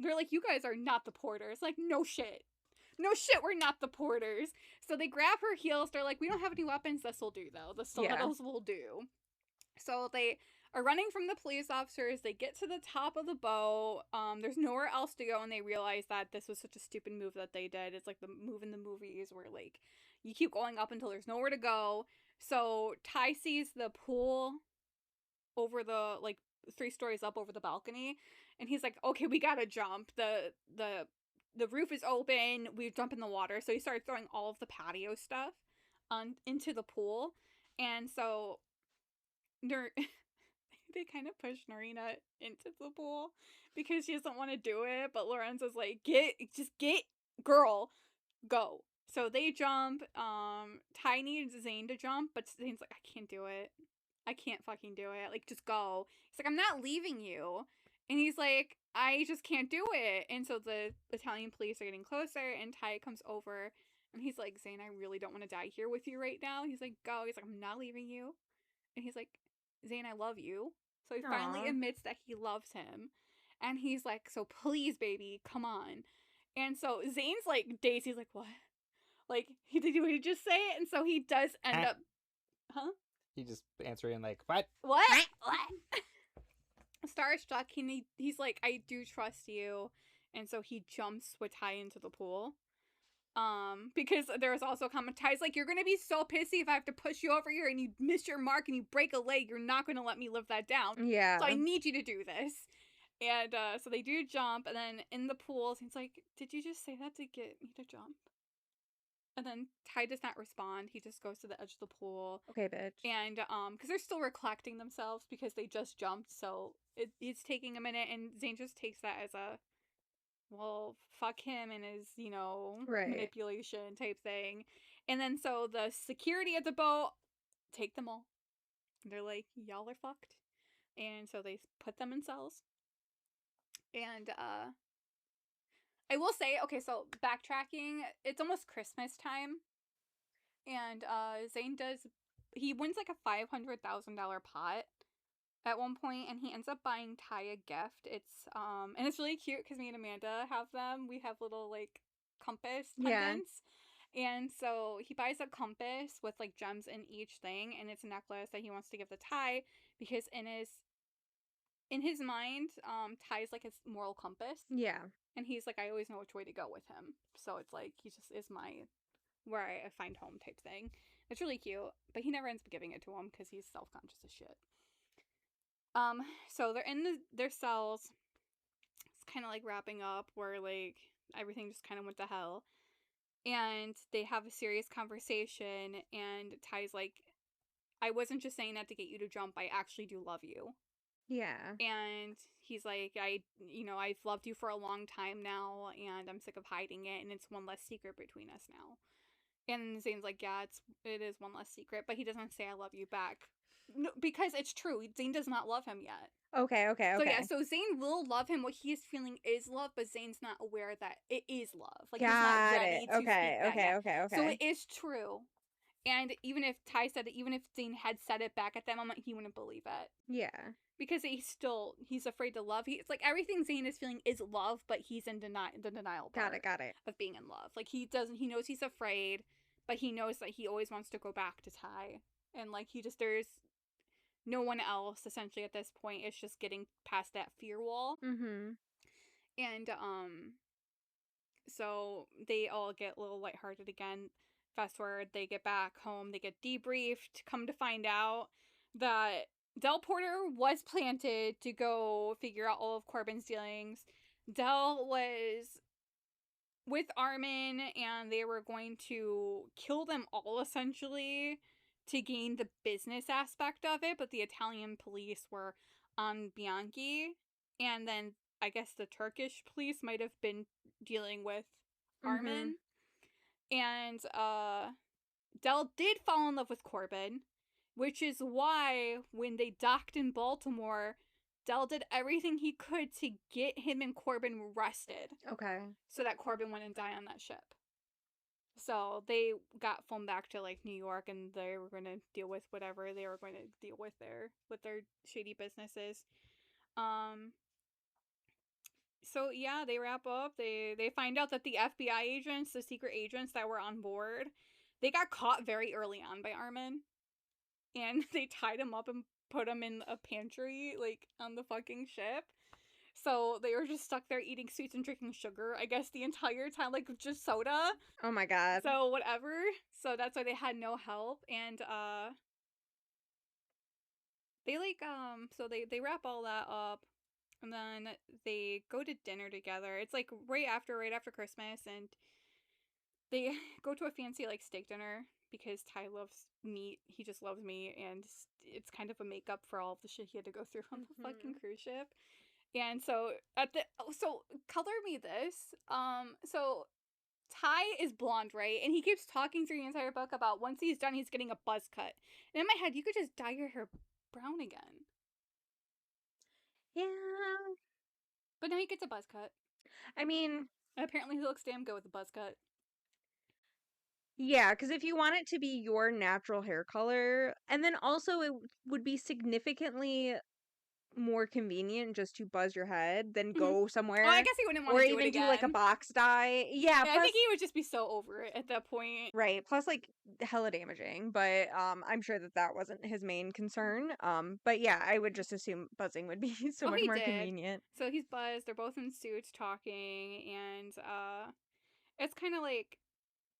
They're like, you guys are not the porters. Like, no shit. No shit, we're not the porters. So they grab her heels. They're like, we don't have any weapons. This will do, though. The stilettos will do. So they are running from the police officers. They get to the top of the boat. There's nowhere else to go, and they realize that this was such a stupid move that they did. It's like the move in the movies where, like, you keep going up until there's nowhere to go. So Ty sees the pool over the, like, 3 stories up over the balcony, and he's like, okay, we gotta jump. The roof is open. We jump in the water. So he started throwing all of the patio stuff into the pool, and so they kind of push Narina into the pool because she doesn't want to do it, but Lorenzo's like, just get, girl, go. So they jump. Ty needs Zane to jump, but Zane's like, I can't do it. I can't fucking do it. Like, just go. He's like, I'm not leaving you. And he's like, I just can't do it. And so the Italian police are getting closer, and Ty comes over, and he's like, Zane, I really don't want to die here with you right now. He's like, go. He's like, I'm not leaving you. And he's like, Zane, I love you. So he finally admits that he loves him. And he's like, so please, baby, come on. And so Zane's like, dazed. He's like, what? Like, did he just say it? And so he does end up... Huh? He just answering like, what? What? starstruck, he's like, I do trust you. And so he jumps with Ty into the pool. Because there was also a comment, Ty's like, you're gonna be so pissy if I have to push you over here and you miss your mark and you break a leg. You're not gonna let me live that down. Yeah. So I need you to do this. And so they do jump, and then in the pool, he's like, did you just say that to get me to jump? And then Ty does not respond. He just goes to the edge of the pool. Okay, bitch. And because they're still collecting themselves because they just jumped, so it's taking a minute, and Zane just takes that as a, well, fuck him and his, Right. manipulation type thing. And then so the security at the boat take them all. They're like, y'all are fucked. And so they put them in cells. And I will say, okay, so backtracking, it's almost Christmas time. And Zane he wins like a $500,000 pot at one point, and he ends up buying Ty a gift. It's and it's really cute because me and Amanda have them. We have little like compass pendants. Yeah. And so he buys a compass with like gems in each thing, and it's a necklace that he wants to give to Ty because in his mind, Ty's like his moral compass. Yeah. And he's like, I always know which way to go with him. So it's like, he just is where I find home type thing. It's really cute, but he never ends up giving it to him because he's self-conscious as shit. So they're in their cells. It's kind of like wrapping up where like everything just kind of went to hell. And they have a serious conversation, and Ty's like, I wasn't just saying that to get you to jump. I actually do love you. Yeah. And he's like, I've loved you for a long time now, and I'm sick of hiding it, and it's one less secret between us now. And Zane's like, yeah, it is one less secret, but he doesn't say I love you back. No, because it's true. Zane does not love him yet. Okay. So yeah, so Zane will love him. What he is feeling is love, but Zane's not aware that it is love. Like, he's not ready to speak that yet. Okay. So it is true. And even if Ty said it, even if Zane had said it back at that moment, he wouldn't believe it. Yeah. Because he's afraid to love. It's like everything Zane is feeling is love, but he's in the denial part. Got it. Of being in love. Like, he knows he's afraid, but he knows that he always wants to go back to Ty. And like, there's no one else essentially at this point. It's just getting past that fear wall. Mm-hmm. And so they all get a little lighthearted again. Fast forward, they get back home, they get debriefed, come to find out that Del Porter was planted to go figure out all of Corbin's dealings. Del was with Armin, and they were going to kill them all, essentially, to gain the business aspect of it, but the Italian police were on Bianchi, and then I guess the Turkish police might have been dealing with Armin. And Del did fall in love with Corbin, which is why when they docked in Baltimore, Del did everything he could to get him and Corbin arrested. Okay. So that Corbin wouldn't die on that ship. So they got flown back to like New York, and they were going to deal with whatever they were going to deal with their shady businesses. So yeah, they wrap up. They find out that the FBI agents, the secret agents that were on board, they got caught very early on by Armin. And they tied him up and put him in a pantry, like, on the fucking ship. So they were just stuck there eating sweets and drinking sugar, I guess, the entire time, like, just soda. Oh my god. So whatever. So that's why they had no help. And they like so they wrap all that up, and then they go to dinner together. It's like right after Christmas, and they go to a fancy like steak dinner because Ty loves meat. He just loves meat, and it's kind of a makeup for all of the shit he had to go through on the fucking cruise ship. And so so color me this. So Ty is blonde, right? And he keeps talking through the entire book about once he's done, he's getting a buzz cut. And in my head, you could just dye your hair brown again. Yeah. But now he gets a buzz cut. I mean, apparently he looks damn good with a buzz cut. Yeah, because if you want it to be your natural hair color, and then also it would be significantly more convenient just to buzz your head than Mhm. go somewhere. Oh, I guess he wouldn't want or to do even it do like a again. box die. Yeah, Yeah, plus I think he would just be so over it at that point. right, plus like hella damaging, but I'm sure that wasn't his main concern. But yeah, I would just assume buzzing would be so Oh, much he more did. convenient. So he's buzzed. They're both in suits talking, and it's kind of like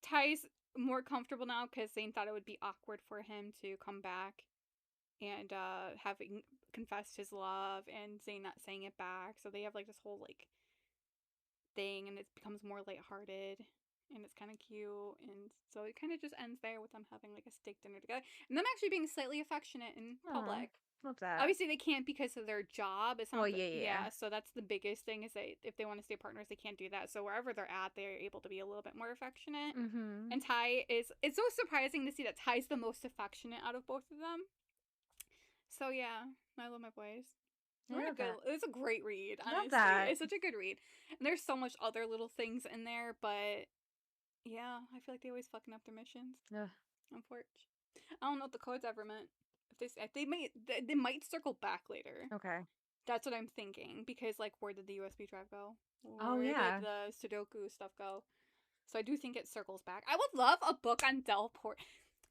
Ty's more comfortable now because Zane thought it would be awkward for him to come back and having confessed his love and Zane not saying it back. So they have like this whole like thing, and it becomes more lighthearted. And it's kind of cute, and so it kind of just ends there with them having like a steak dinner together, and them actually being slightly affectionate in public. Love that. Obviously, they can't because of their job. It's not. Well, yeah. So that's the biggest thing is that if they want to stay partners, they can't do that. So wherever they're at, they're able to be a little bit more affectionate. Mm-hmm. And Ty is. It's so surprising to see that Ty's the most affectionate out of both of them. So yeah, I love my boys. It's a great read. Honestly, Love that. it's such a good read. And there's so much other little things in there, but yeah, I feel like they always fucking up their missions. Ugh. Unfortunately, I don't know what the codes ever meant. If they might circle back later. Okay. That's what I'm thinking because like where did the USB drive go? Oh, Where yeah. did the Sudoku stuff go? So I do think it circles back. I would love a book on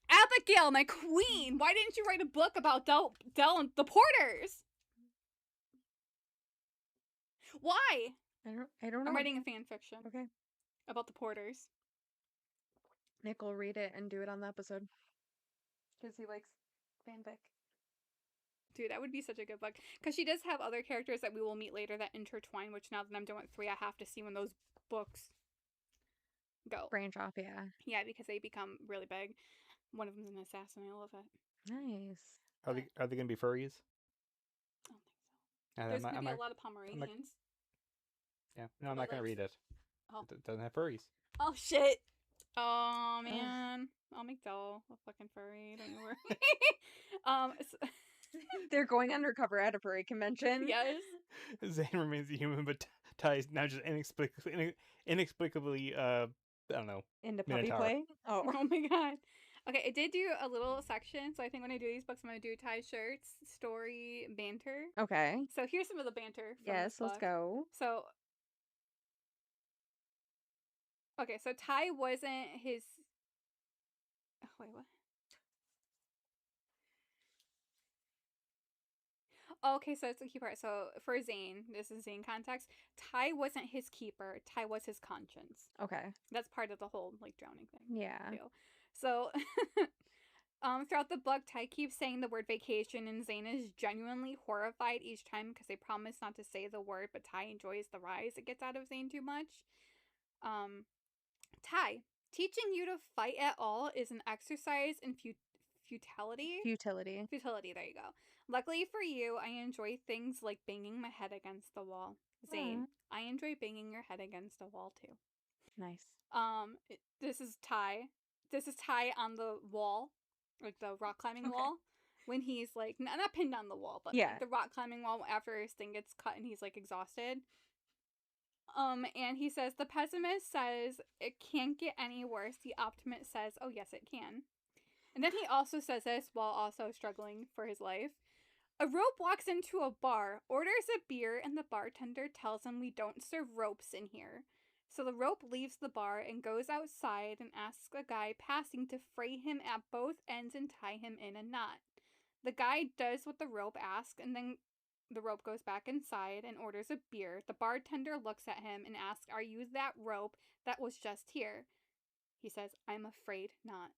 Abigail, my queen. Why didn't you write a book about Del and the Porters? Why? I don't know. I'm writing a fan fiction. Okay. About the Porters. Nick will read it and do it on the episode. Because he likes fanfic. Dude, that would be such a good book. Because she does have other characters that we will meet later that intertwine, which now that I'm done with 3, I have to see when those books go. Branch off, yeah. Yeah, because they become really big. One of them's an assassin. I love it. Nice. Are they going to be furries? I don't think so. There's going to be a lot of Pomeranians. Yeah. No, I'm not going to read it. Oh. It doesn't have furries. Oh, shit. Oh, man. I'll make Del a fucking furry. Don't you worry. They're going undercover at a furry convention. Yes. Zane remains a human, but Ty is now just inexplicably, I don't know. Into puppy Minotaur. play? Oh. Oh my god. Okay, it did do a little section, so I think when I do these books, I'm going to do Ty shirts, story, banter. Okay. So here's some of the banter from Yes, this let's book. go. So, okay, so Ty wasn't his... Oh, wait, what? Okay, so it's a key part. So for Zane, this is Zane context. Ty wasn't his keeper. Ty was his conscience. Okay. That's part of the whole like drowning thing. Yeah. Too. So throughout the book, Ty keeps saying the word vacation, and Zane is genuinely horrified each time because they promise not to say the word, but Ty enjoys the rise it gets out of Zane too much. Ty, teaching you to fight at all is an exercise in futility. Futility, there you go. Luckily for you, I enjoy things like banging my head against the wall. Zane, I enjoy banging your head against a wall too. Nice. This is Ty. This is Ty on the wall, like the rock climbing wall, when he's like, not pinned on the wall, but like the rock climbing wall after his thing gets cut and he's like exhausted. And he says, the pessimist says it can't get any worse. The optimist says, oh yes, it can. And then he also says this while also struggling for his life. A rope walks into a bar, orders a beer, and the bartender tells him we don't serve ropes in here. So the rope leaves the bar and goes outside and asks a guy passing to fray him at both ends and tie him in a knot. The guy does what the rope asks, and then the rope goes back inside and orders a beer. The bartender looks at him and asks, are you that rope that was just here? He says, I'm afraid not.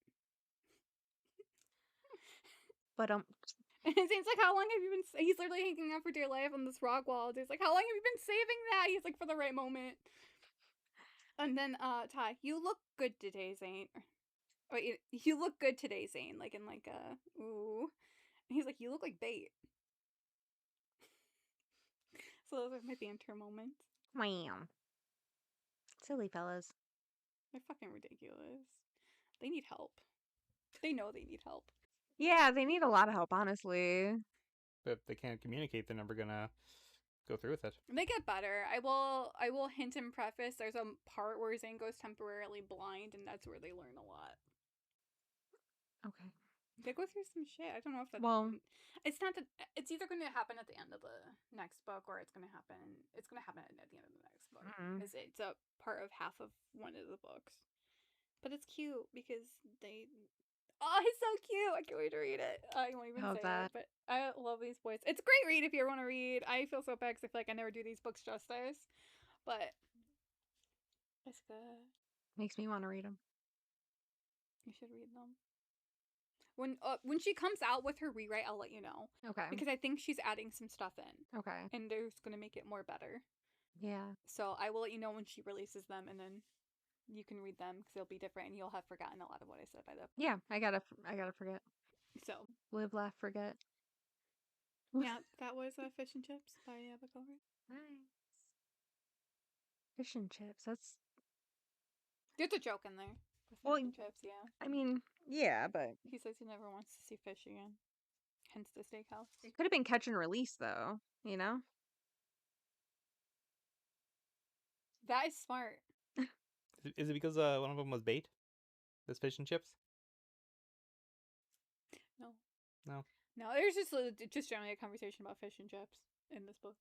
But And it seems like, how long have you been... He's literally hanging out for dear life on this rock wall. He's like, how long have you been saving that? He's like, for the right moment. And then, Ty, you look good today, Zane. Wait, you look good today, Zane. Like, in like, ooh. And he's like, you look like bait. So those are my banter moments. Wham. Silly fellas. They're fucking ridiculous. They need help. They know they need help. Yeah, they need a lot of help, honestly. But if they can't communicate, they're never gonna go through with it. They get better. I will hint and preface. There's a part where Zane goes temporarily blind, and that's where they learn a lot. Okay. They go through some shit. I don't know if that's... Well, it's not that... It's either going to happen at the end of the next book, or it's going to happen... It's going to happen at the end of the next book. Because it's a part of half of one of the books. But it's cute, because they... Oh, it's so cute! I can't wait to read it. I won't even say it, but I love these boys. It's a great read if you ever want to read. I feel so bad because I feel like I never do these books justice. But... it's good. Makes me want to read them. You should read them. When she comes out with her rewrite, I'll let you know. Okay. Because I think she's adding some stuff in. Okay. And they're just going to make it more better. Yeah. So I will let you know when she releases them, and then you can read them because they'll be different, and you'll have forgotten a lot of what I said by then. Yeah, I gotta forget. So. Live, laugh, forget. Yeah, that was Fish and Chips by Abigail Roux. Nice. Fish and chips. That's... There's a joke in there. With Well, fish and chips, yeah. I mean, yeah, but... He says he never wants to see fish again. Hence the steakhouse. It could have been catch and release, though. You know? That is smart. Is it because one of them was bait? This fish and chips? No. No. No, there's just generally a conversation about fish and chips in this book.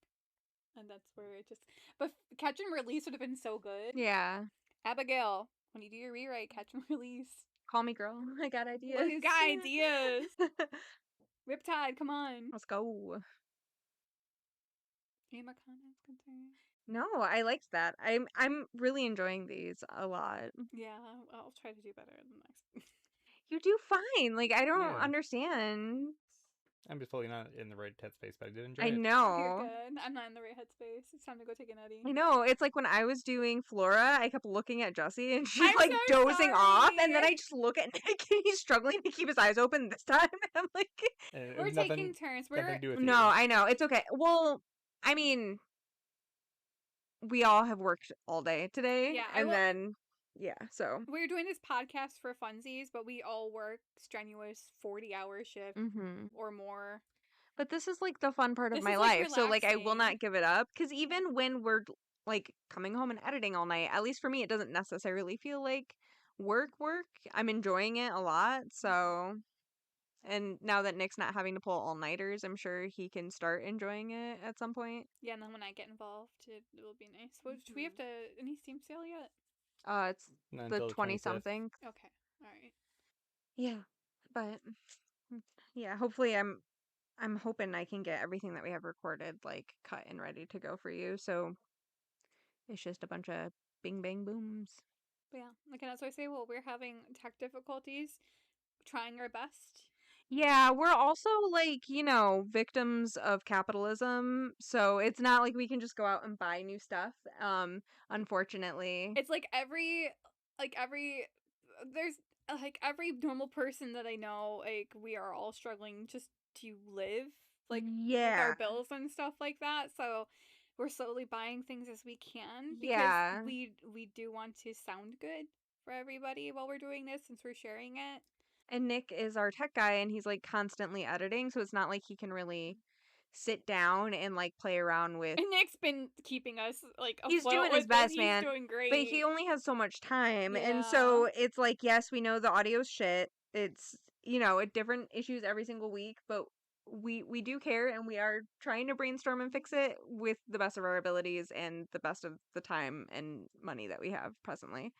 And that's where it just... But catch and release would have been so good. Yeah. Abigail, when you do your rewrite, catch and release. Call me, girl. I got ideas. Look, got ideas. Riptide, come on. Let's go. Any more comments, concerns? No, I liked that. I'm really enjoying these a lot. Yeah, I'll try to do better in the next. You do fine. Like, I don't Yeah. understand. I'm just totally not in the right headspace, but I did enjoy I it. You're know. good. I'm not in the right headspace. It's time to go take an Eddie. I know. It's like when I was doing Flora, I kept looking at Jessy and she's I'm like so dozing off, and then sorry. I just look at Nick and he's struggling to keep his eyes open this time. I'm like, It We're was taking turns. nothing We're to do with no, you. I know. It's okay. Well, I mean, we all have worked all day today. Yeah, And then, yeah, so. we're doing this podcast for funsies, but we all work strenuous 40-hour shift Mm-hmm. or more. But this is like the fun part of This my is, like, life. So, like, I will relaxing. not give it up. Because even when we're like coming home and editing all night, at least for me, it doesn't necessarily feel like work. I'm enjoying it a lot. So, and now that Nick's not having to pull all-nighters, I'm sure he can start enjoying it at some point. Yeah, and then when I get involved, it will be nice. Well, do we have any Steam sale yet? It's Not the until 20 25th. something. Okay, all right. Yeah, but yeah, hopefully I'm hoping I can get everything that we have recorded like cut and ready to go for you. So it's just a bunch of bing bang booms. But yeah, like, and as I say, well, we're having tech difficulties, trying our best. Yeah, we're also like, victims of capitalism. So it's not like we can just go out and buy new stuff. Unfortunately. It's like there's like every normal person that I know, like, we are all struggling just to live, like, with our bills and stuff like that. So we're slowly buying things as we can because we do want to sound good for everybody while we're doing this, since we're sharing it. And Nick is our tech guy, and he's like constantly editing, so it's not like he can really sit down and like play around with. And Nick's been keeping us like afloat. He's doing his with best, it. man. He's doing great. But he only has so much time, Yeah. and so it's like, yes, we know the audio's shit. It's different issues every single week, but we do care, and we are trying to brainstorm and fix it with the best of our abilities and the best of the time and money that we have presently.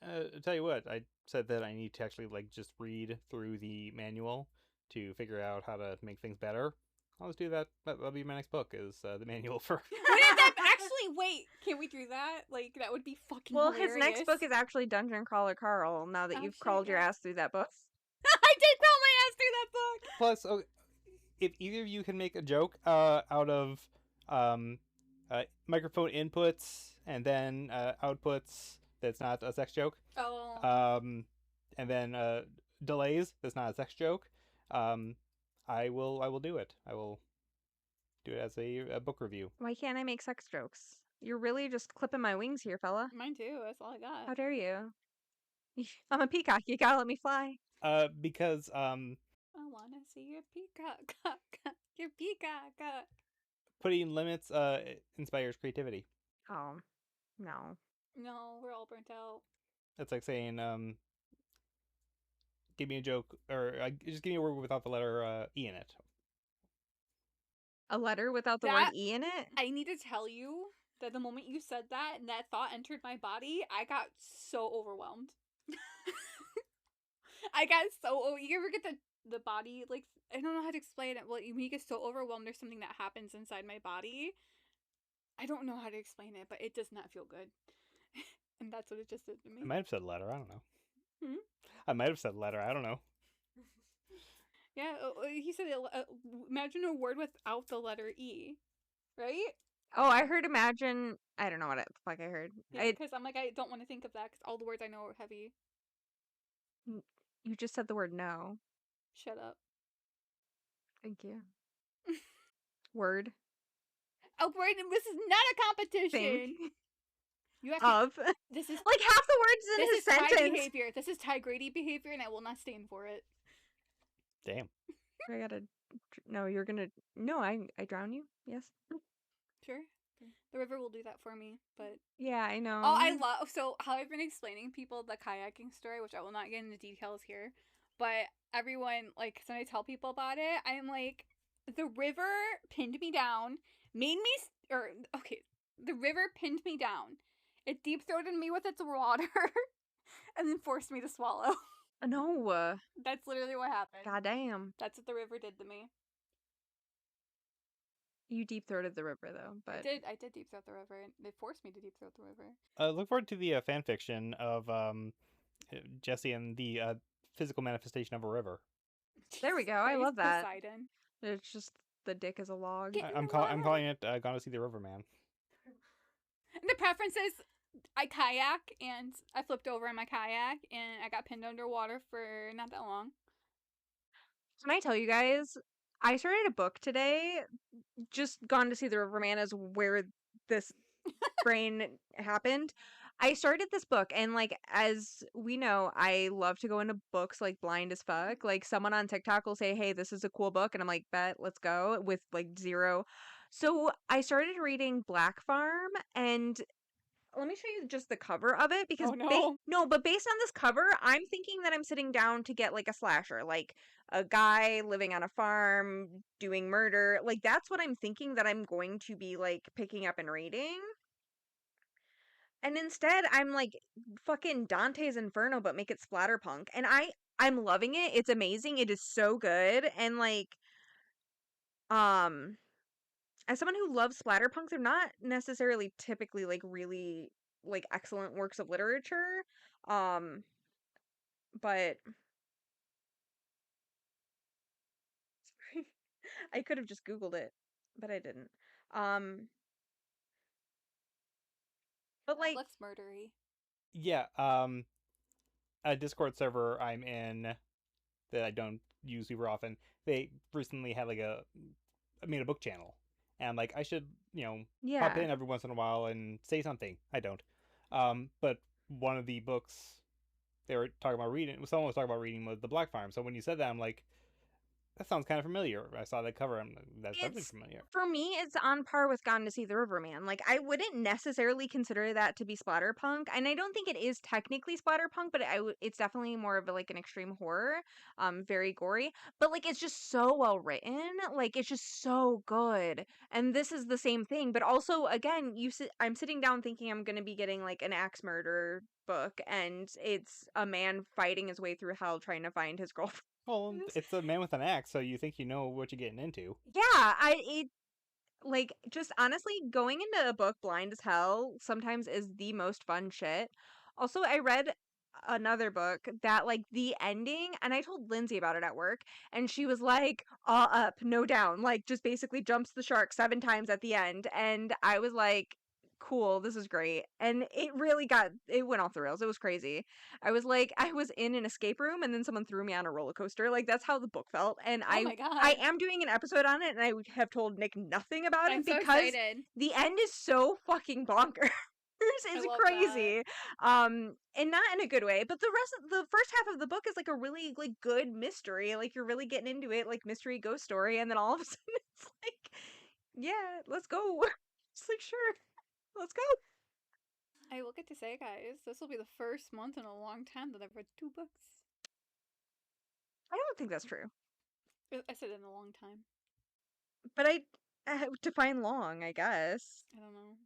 I'll tell you what, I said that I need to actually like just read through the manual to figure out how to make things better. I'll just do that. That'll be my next book, is the manual for... Actually, wait, can we do that? Like, that would be fucking hilarious. His next book is actually Dungeon Crawler Carl, now that you've crawled your ass through that book. I did crawl my ass through that book! Plus, okay, if either of you can make a joke out of microphone inputs and then outputs that's not a sex joke, and then delays that's not a sex joke, I will do it. I will do it as a book review. Why can't I make sex jokes? You're really just clipping my wings here, fella. Mine too, that's all I got. How dare you? I'm a peacock, you gotta let me fly. Because I wanna see your peacock. Your peacock. putting limits inspires creativity. Oh, no. No, we're all burnt out. That's like saying give me a joke, or just give me a word without the letter E in it. A letter without the word E in it? I need to tell you that the moment you said that and that thought entered my body, I got so overwhelmed. I got so. You ever get the body, like, I don't know how to explain it. Well, when you get so overwhelmed, there's something that happens inside my body. I don't know how to explain it, but it does not feel good. And that's what it just did to me. I might have said letter. I don't know. Hmm? I might have said letter. I don't know. Yeah, he said, imagine a word without the letter E, right? Oh, I heard imagine. I don't know what the fuck I heard. Yeah, because I'm like, I don't want to think of that because all the words I know are heavy. You just said the word no. Shut up. Thank you. Word. Oh, wait, this is not a competition. Thing. You have to. Of. This is Like half the words in this his is Ty sentence. behavior. This is Ty Grady behavior, and I will not stand for it. Damn. I gotta. No, you're gonna. No, I drown you. Yes. Sure. The river will do that for me, but Yeah, I know. oh, I love so how I've been explaining people the kayaking story, which I will not get into details here, but everyone like when I tell people about it, I'm like, the river pinned me down, made me the river pinned me down, it deep throated me with its water, and then forced me to swallow. No. That's literally what happened. Goddamn. That's what the river did to me. You deep throated the river though, but I did deep throat the river, and they forced me to deep throat the river. Look forward to the fan fiction of Jessy and the physical manifestation of a river. there we Jesus go. I Christ, love that. Poseidon. It's just the dick is a log. Get- I'm calling it Gone to See the River Man. And the preference is I kayak and I flipped over in my kayak and I got pinned underwater for not that long. Can I tell you guys? I started a book today. Just Gone to See the Riverman is where this brain happened. I started this book, and like as we know, I love to go into books like blind as fuck. Like someone on TikTok will say, "Hey, this is a cool book," and I'm like, "Bet, let's go," with like zero. So I started reading Black Farm, and let me show you just the cover of it because Oh, no. but based on this cover, I'm thinking that I'm sitting down to get like a slasher, like a guy living on a farm doing murder. Like that's what I'm thinking that I'm going to be like picking up and reading. And instead, I'm like fucking Dante's Inferno, but make it splatterpunk. And I'm loving it. It's amazing. It is so good. And like, as someone who loves splatterpunk, they're not necessarily typically like really like excellent works of literature. But I could have just Googled it, but I didn't. But like, Looks murdery. Yeah, a Discord server I'm in that I don't use super often. They recently had like made a book channel, and like I should pop yeah. in every once in a while and say something. I don't. But one of the books they were talking about reading, someone was talking about reading, was The Black Farm. So when you said that, I'm like, that sounds kind of familiar. I saw that cover. That's definitely familiar. For me, it's on par with Gone to See the Riverman. Like, I wouldn't necessarily consider that to be splatterpunk, and I don't think it is technically splatterpunk, but it's definitely more of like an extreme horror, very gory. But like, it's just so well written. Like, it's just so good. And this is the same thing, but also again, I'm sitting down thinking I'm gonna be getting like an axe murder book, and it's a man fighting his way through hell trying to find his girlfriend. Well, it's a man with an axe, so you think you know what you're getting into. Yeah, like just honestly going into a book blind as hell sometimes is the most fun shit. Also, I read another book that like the ending, and I told Lindsay about it at work, and she was like, all up, no down, like just basically jumps the shark 7 times at the end, and I was like, cool, this is great. And it went off the rails. It was crazy. I was like, I was in an escape room and then someone threw me on a roller coaster. Like that's how the book felt. And Oh my god. I am doing an episode on it, and I have told Nick nothing about I'm it so because excited. the end is so fucking bonkers. It's love crazy. And not in a good way, but the first half of the book is like a really like good mystery. Like you're really getting into it, like mystery ghost story, and then all of a sudden it's like, yeah, let's go. It's like, sure, let's go. I will get to say, guys, this will be the first month in a long time that I've read 2 books. I don't think that's true. I said it in a long time. But I define long, I guess. I don't know.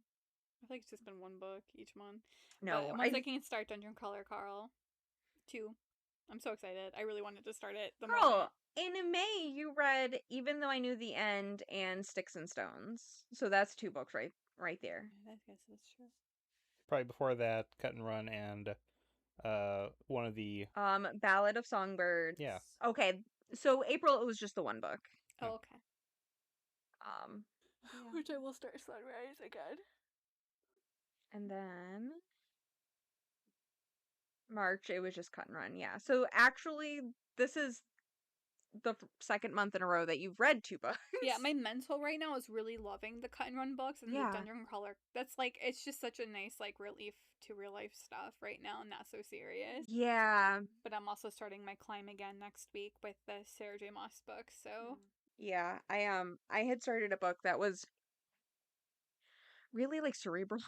I think it's just been one book each month. No, But once I can start Dungeon Crawler Carl 2, I'm so excited. I really wanted to start it the moment. Girl, in May you read Even Though I Knew the End and Sticks and Stones. So that's 2 books right there. I guess that's true. Probably before that, Cut and Run and one of the Ballad of Songbirds. Yeah. Okay, so April it was just the 1 book. Oh, okay. Yeah. Which I will start Sunrise again. And then March it was just Cut and Run. Yeah. So actually this is the second month in a row that you've read 2 books. Yeah, my mental right now is really loving the Cut and Run books and Yeah. the Dungeon Crawler. That's like, it's just such a nice like relief to real life stuff right now, not so serious. Yeah. But I'm also starting my climb again next week with the Sarah J. Maas book, so Yeah, I had started a book that was really like cerebral.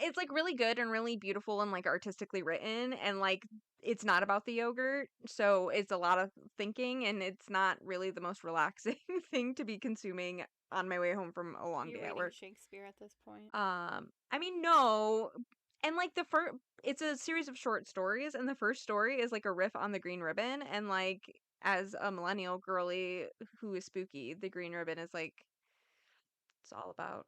It's like really good and really beautiful and like artistically written and like it's not about the yogurt, so it's a lot of thinking and it's not really the most relaxing thing to be consuming on my way home from a long you're day at reading work. Shakespeare at this point. I mean no, and like the first it's a series of short stories and the first story is like a riff on the Green Ribbon and like as a millennial girly who is spooky, the Green Ribbon is like it's all about.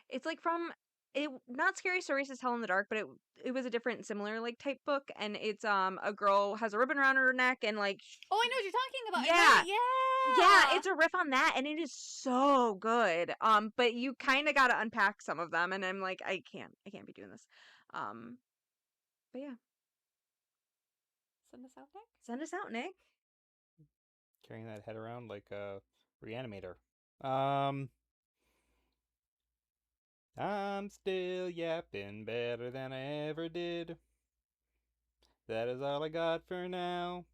It's like from it not Scary Stories to Tell in the Dark, but it was a different similar like type book and it's a girl has a ribbon around her neck and like Oh, I know what you're talking about. Yeah. I read it. yeah, it's a riff on that and it is so good. But you kind of got to unpack some of them and I'm like I can't be doing this. But yeah, Send us out, Nick. send us out, Nick. Carrying that head around like a reanimator. I'm still yapping better than I ever did. That is all I got for now.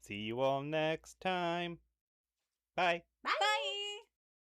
See you all next time. Bye. Bye. Bye.